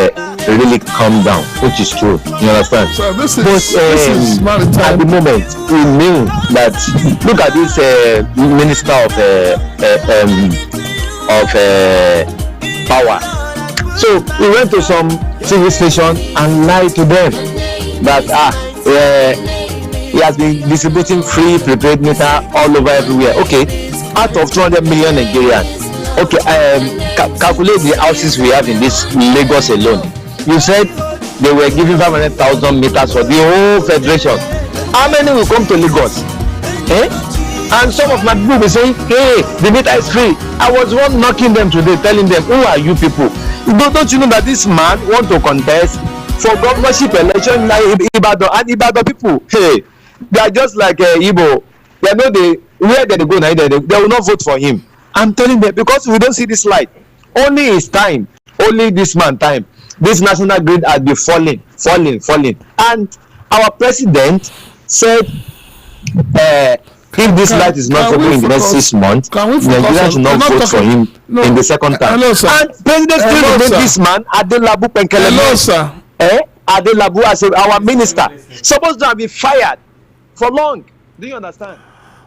really come down, which is true. You understand? So this is, But this is at Maritime. the moment, we knew that. Look at this minister of power. So we went to some civil station and lied to them that he has been distributing free prepaid meter all over everywhere. Okay, out of 200 million Nigerians. Okay, calculate the houses we have in this Lagos alone. You said they were giving 500,000 meters for the whole federation. How many will come to Lagos? And some of my people will say, hey, the meter is free. I was one knocking them today, telling them, who are you people? Don't you know that this man want to contest for governorship election like Ibadan? And Ibadan people, hey, they are just like Igbo. They know where they go now, they will not vote for him. I'm telling them, because we don't see this light. Only his time, only this man time. This national grid has been falling. And our president said, if this light is not open in the next 6 months, Nigeria should not vote for him in the second time. Hello, sir. And President still made this man Adelabu Penkeleme. Hello, sir. Adelabu as our minister supposed to have been fired for long. Do you understand?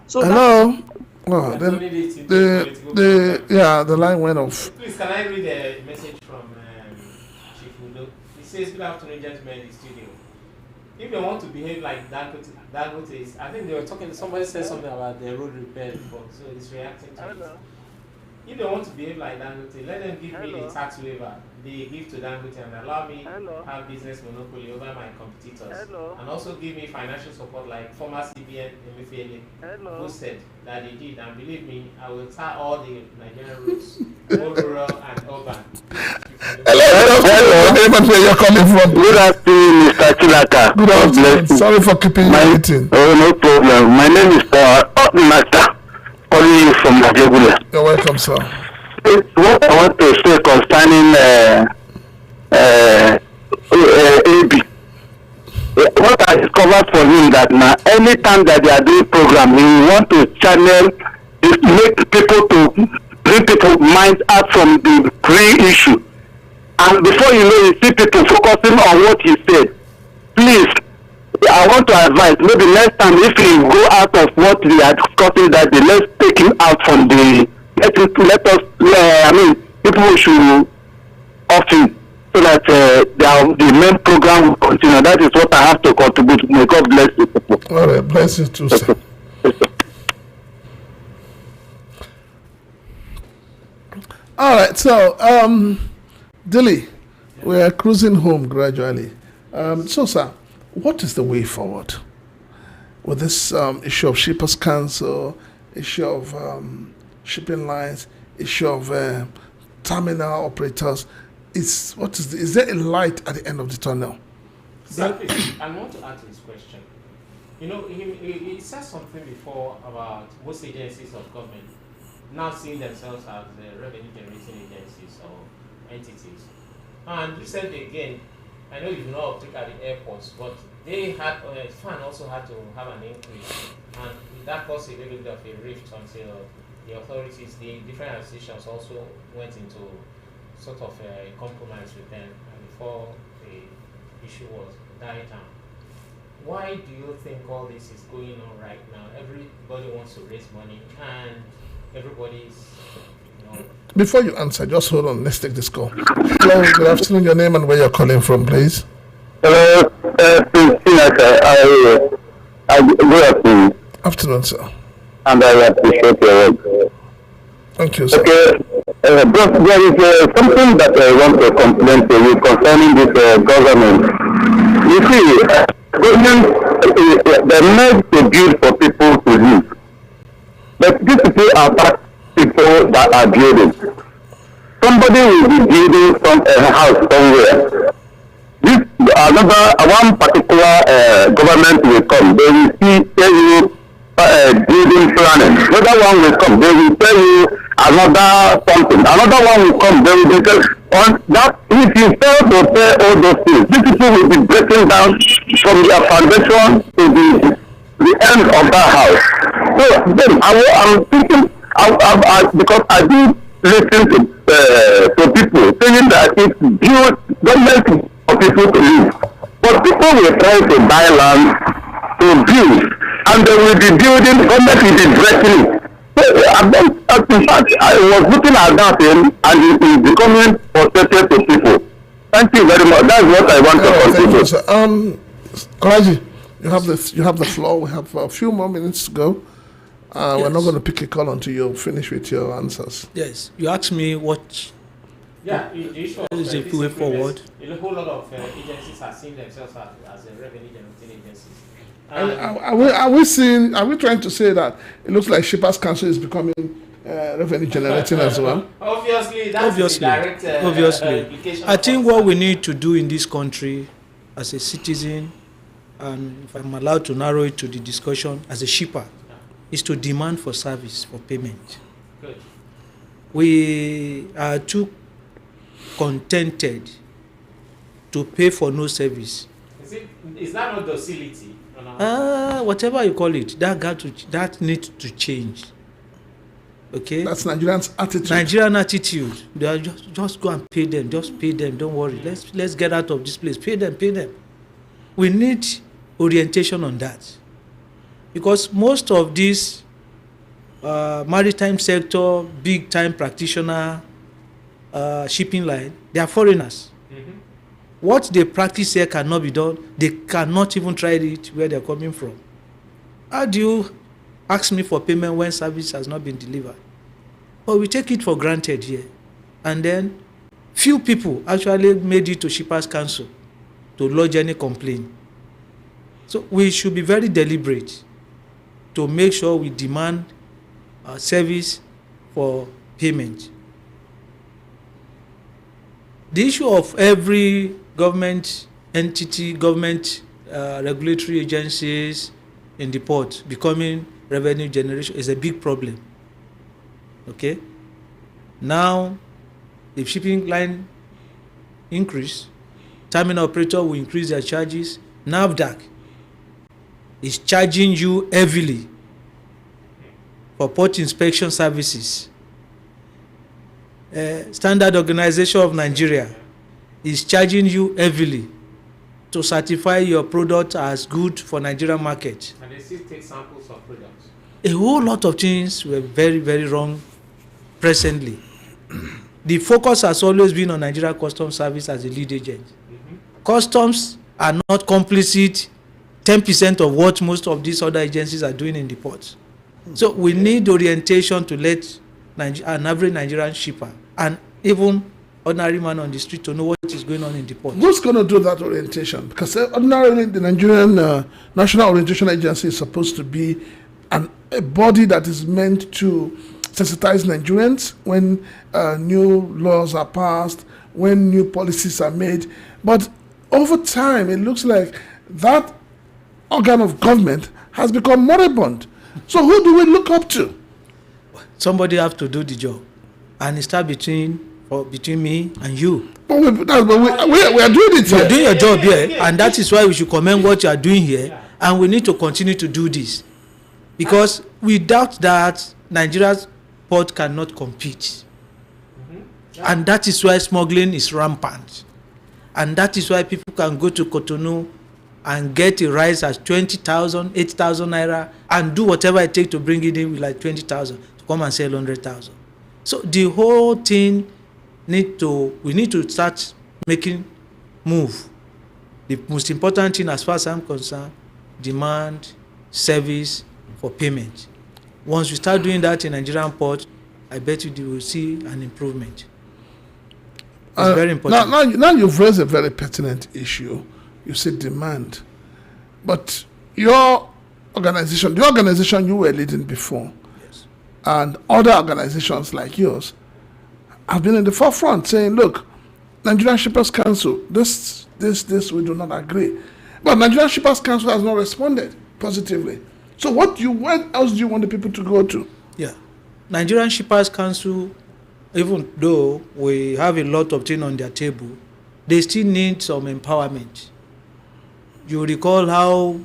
So Hello. Oh, the line went off. Please, can I read a message from Chief Udo? He says, good afternoon, gentlemen in the studio. If they want to behave like Dangote is, I think they were talking, somebody said something about the road repair before, so it's reacting to it. If they want to behave like Dangote, let them give me the tax waiver they give to Dangote and allow me have business monopoly over my competitors. And also give me financial support like former CBN Emefiele, who said that they did. And believe me, I will tar all the Nigerian roads, both rural and urban. Hello. Name and where you're coming from. Good afternoon, Mr. Chilaka. Good afternoon. Sorry for keeping you waiting. Oh, no problem. My name is Master, calling you from Nigeria. You're welcome, sir. What I want to say concerning AB. What I discovered for him that now, anytime that they are doing program, he want to channel, make people to bring people mind out from the real issue. And before you know, you see people focusing on what he said. Please, I want to advise, maybe next time if he go out of what we are discussing that day, let's take him out from the, let us, people should off him so that the main program will continue. That is what I have to contribute. May God bless you people. All right, bless you too, sir. All right, so, Dilly, we are cruising home gradually. So, sir, what is the way forward with this issue of shippers council, issue of shipping lines, issue of terminal operators? Is there a light at the end of the tunnel? Exactly. I want to add to his question. You know, he said something before about most agencies of government now seeing themselves as revenue generating agencies or entities. And recently again, I know you do not uptake at the airports, but they had, FAN also had to have an increase. And that caused a little bit of a rift until the authorities, the different associations also went into sort of a compromise with them before the issue was died down. Why do you think all this is going on right now? Everybody wants to raise money and everybody's, Before you answer, just hold on. Let's take this call. Hello, good afternoon. Your name and where you're calling from, please. Hello, good afternoon. Afternoon, sir. And I appreciate your work. Thank you, sir. Okay, but there is something that I want to complain to you concerning this government. You see, government, they're meant to build for people to live. But these people are bad people that are building. Somebody will be building a house somewhere. This one particular government will come, they will tell you building planning. Another one will come, they will tell you another something. Another one will come, they will tell on that. If you fail to pay all those things, these people will be breaking down from their foundation to the end of that house. So then I'm thinking, because I do listen to people saying that it's built government for people to live, but people will try to buy land to build, and they will be building, government will be breaking it. So in fact, I was looking at that thing, and it is becoming frustrated to people. Thank you very much. That's what I want to contribute. Kalaji, you have the floor. We have a few more minutes to go. We're not going to pick a call until you finish with your answers. Yes, you asked me what the issue of is the way forward. A whole lot of agencies are seeing themselves as a revenue generating agencies. Are we trying to say that it looks like Shippers Council is becoming revenue generating as well? Obviously, that's the direct implication. I think what we need to do in this country as a citizen, and if I'm allowed to narrow it to the discussion, as a shipper, is to demand for service, for payment. Good. We are too contented to pay for no service. Is that not docility? Whatever you call it, that needs to change. Okay? That's Nigerians' attitude. Nigerian attitude. They are just go and pay them. Just pay them. Don't worry. Let's get out of this place. Pay them. Pay them. We need orientation on that, because most of these maritime sector, big time practitioner, shipping line, they are foreigners. Mm-hmm. What they practice here cannot be done. They cannot even try it where they're coming from. How do you ask me for payment when service has not been delivered? But we take it for granted here. And then few people actually made it to Shippers Council to lodge any complaint. So we should be very deliberate to make sure we demand service for payment. The issue of every government entity, government regulatory agencies in the port becoming revenue generation is a big problem. Okay? Now, if shipping line increase, terminal operator will increase their charges. NAFDAC is charging you heavily for port inspection services. Standard Organization of Nigeria is charging you heavily to certify your product as good for Nigerian market. And they still take samples of products. A whole lot of things were very, very wrong presently. The focus has always been on Nigeria Customs Service as a lead agent. Mm-hmm. Customs are not complicit 10% of what most of these other agencies are doing in the ports. So we need orientation to let an average Nigerian shipper and even ordinary man on the street to know what is going on in the port. Who's going to do that orientation? Because ordinarily the Nigerian National Orientation Agency is supposed to be a body that is meant to sensitize Nigerians when new laws are passed, when new policies are made. But over time, it looks like that organ of government has become moribund. So who do we look up to? Somebody have to do the job, and it starts between me and you. But we are doing it here. You are doing your job here, and that is why we should commend what you are doing here, and we need to continue to do this, because without that, Nigeria's port cannot compete. And that is why smuggling is rampant, and that is why people can go to Cotonou and get a rice at 20,000, 8,000 naira, and do whatever it takes to bring it in with like 20,000 to come and sell 100,000. So the whole thing we need to start making move. The most important thing, as far as I'm concerned, demand service for payment. Once we start doing that in Nigerian port, I bet you will see an improvement. It's very important. Now you've raised a very pertinent issue. You said demand. But your organization, the organization you were leading before, yes, and other organizations like yours have been in the forefront saying, look, Nigerian Shippers Council, this, we do not agree. But Nigerian Shippers Council has not responded positively. So what else do you want the people to go to? Yeah. Nigerian Shippers Council, even though we have a lot of things on their table, they still need some empowerment. You recall how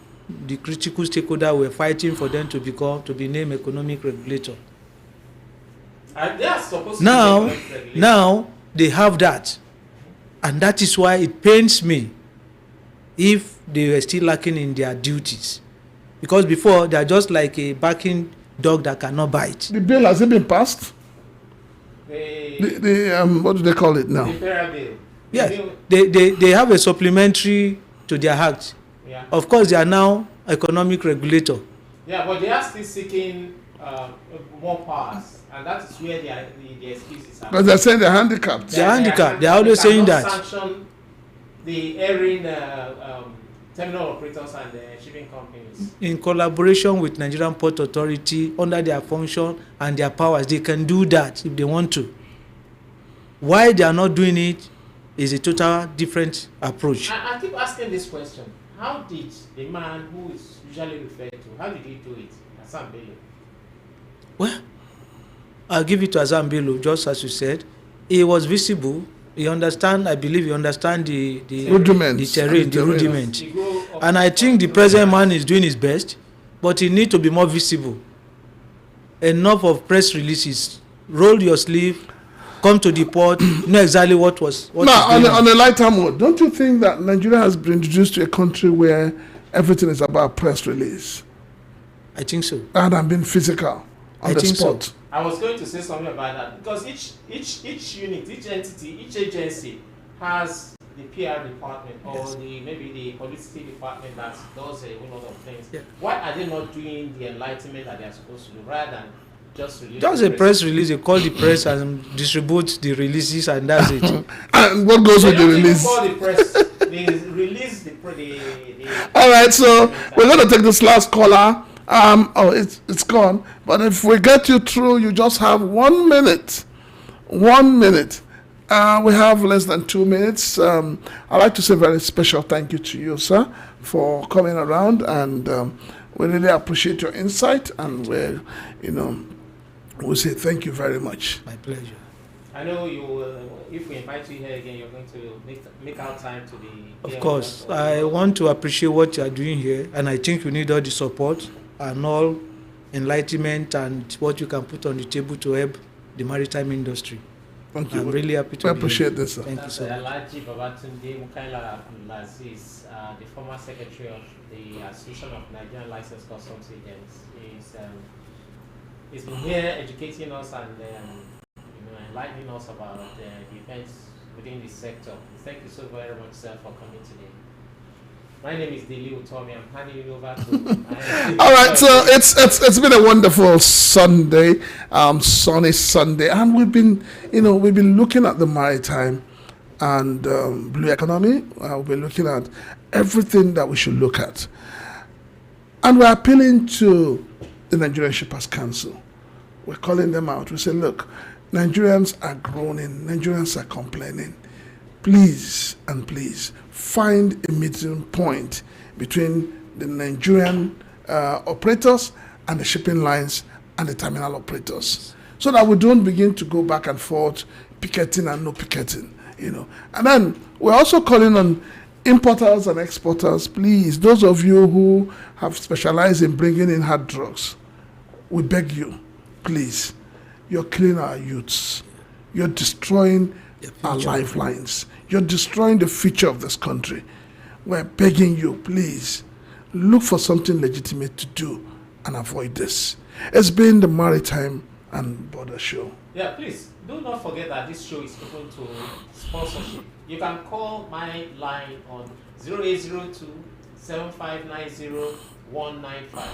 the critical stakeholders were fighting for them to be named economic regulator. And they are supposed Now, to be economic regulator. now they have that, and that is why it pains me if they were still lacking in their duties, because before they are just like a barking dog that cannot bite. The bill has it been passed? The What do they call it now? federal bill. Yes, they have a supplementary to their act. Yeah. Of course, they are now economic regulator. Yeah, but they are still seeking more powers, and that is where the excuses are. Because they're saying they're handicapped. They are handicapped. They are always saying cannot that. sanction the airing terminal operators and shipping companies. In collaboration with Nigerian Port Authority, under their function and their powers, they can do that if they want to. Why they are not doing it is a total different approach. I keep asking this question: how did the man who is usually referred to, how did he do it? Hassan Bello. Well, I'll give it to Azam Bello, just as you said. He was visible. I believe he understands the Rudiments. terrain, the rudiment. He grew up- And I think the present man is doing his best, but he needs to be more visible. Enough of press releases. Roll your sleeve, come to the port, know exactly what Now, is going on a lighter note, don't you think that Nigeria has been introduced to a country where everything is about press release I think so. rather than being physical on I the think so. spot? I was going to say something about that because each unit, each entity, each agency has the PR department or Yes. maybe the publicity department that does a whole lot of things. Yeah. Why are they not doing the enlightenment that they are supposed to do rather than just release? Just the a press release, they call the press and distribute the releases, and that's it. And what goes They with the don't even release? call the press. They release the All right, so we're going to take this last caller. It's gone. But if we get you through, you just have 1 minute. 1 minute. We have less than 2 minutes. I'd like to say a very special thank you to you, sir, for coming around, and we really appreciate your insight, and we'll say thank you very much. My pleasure. I know you will, if we invite you here again, you're going to make out time to the... Of course, I want to appreciate what you are doing here, and I think you need all the support and all enlightenment and what you can put on the table to help the maritime industry. Thank you. I'm really happy to We be appreciate here. this, sir. Thank you so much. Alhaji Babatunde Mukaila Abdulaziz, the former secretary of the Association of Nigerian Licensed Customs Agents, he's been here educating us and enlightening us about the events within this sector. Thank you so very much, sir, for coming today. My name is Dili Utomi. I'm handing it over to. All right, so it's been a wonderful Sunday, sunny Sunday, and we've been looking at the maritime and blue economy. We've been looking at everything that we should look at, and we're appealing to the Nigerian Shippers Council. We're calling them out. We say, look, Nigerians are groaning, Nigerians are complaining. Please and please find a meeting point between the Nigerian operators and the shipping lines and the terminal operators, so that we don't begin to go back and forth, picketing and no picketing, And then we're also calling on importers and exporters, please, those of you who have specialized in bringing in hard drugs, we beg you, please, you're killing our youths. You're destroying our lifelines. You're destroying the future of this country. We're begging you, please, look for something legitimate to do and avoid this. It's been the Maritime and Border Show. Yeah, please, do not forget that this show is open to sponsorship. You can call my line on 0802 7590 195.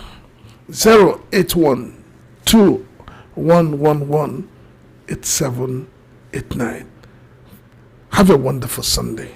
081 2111 8789. Have a wonderful Sunday.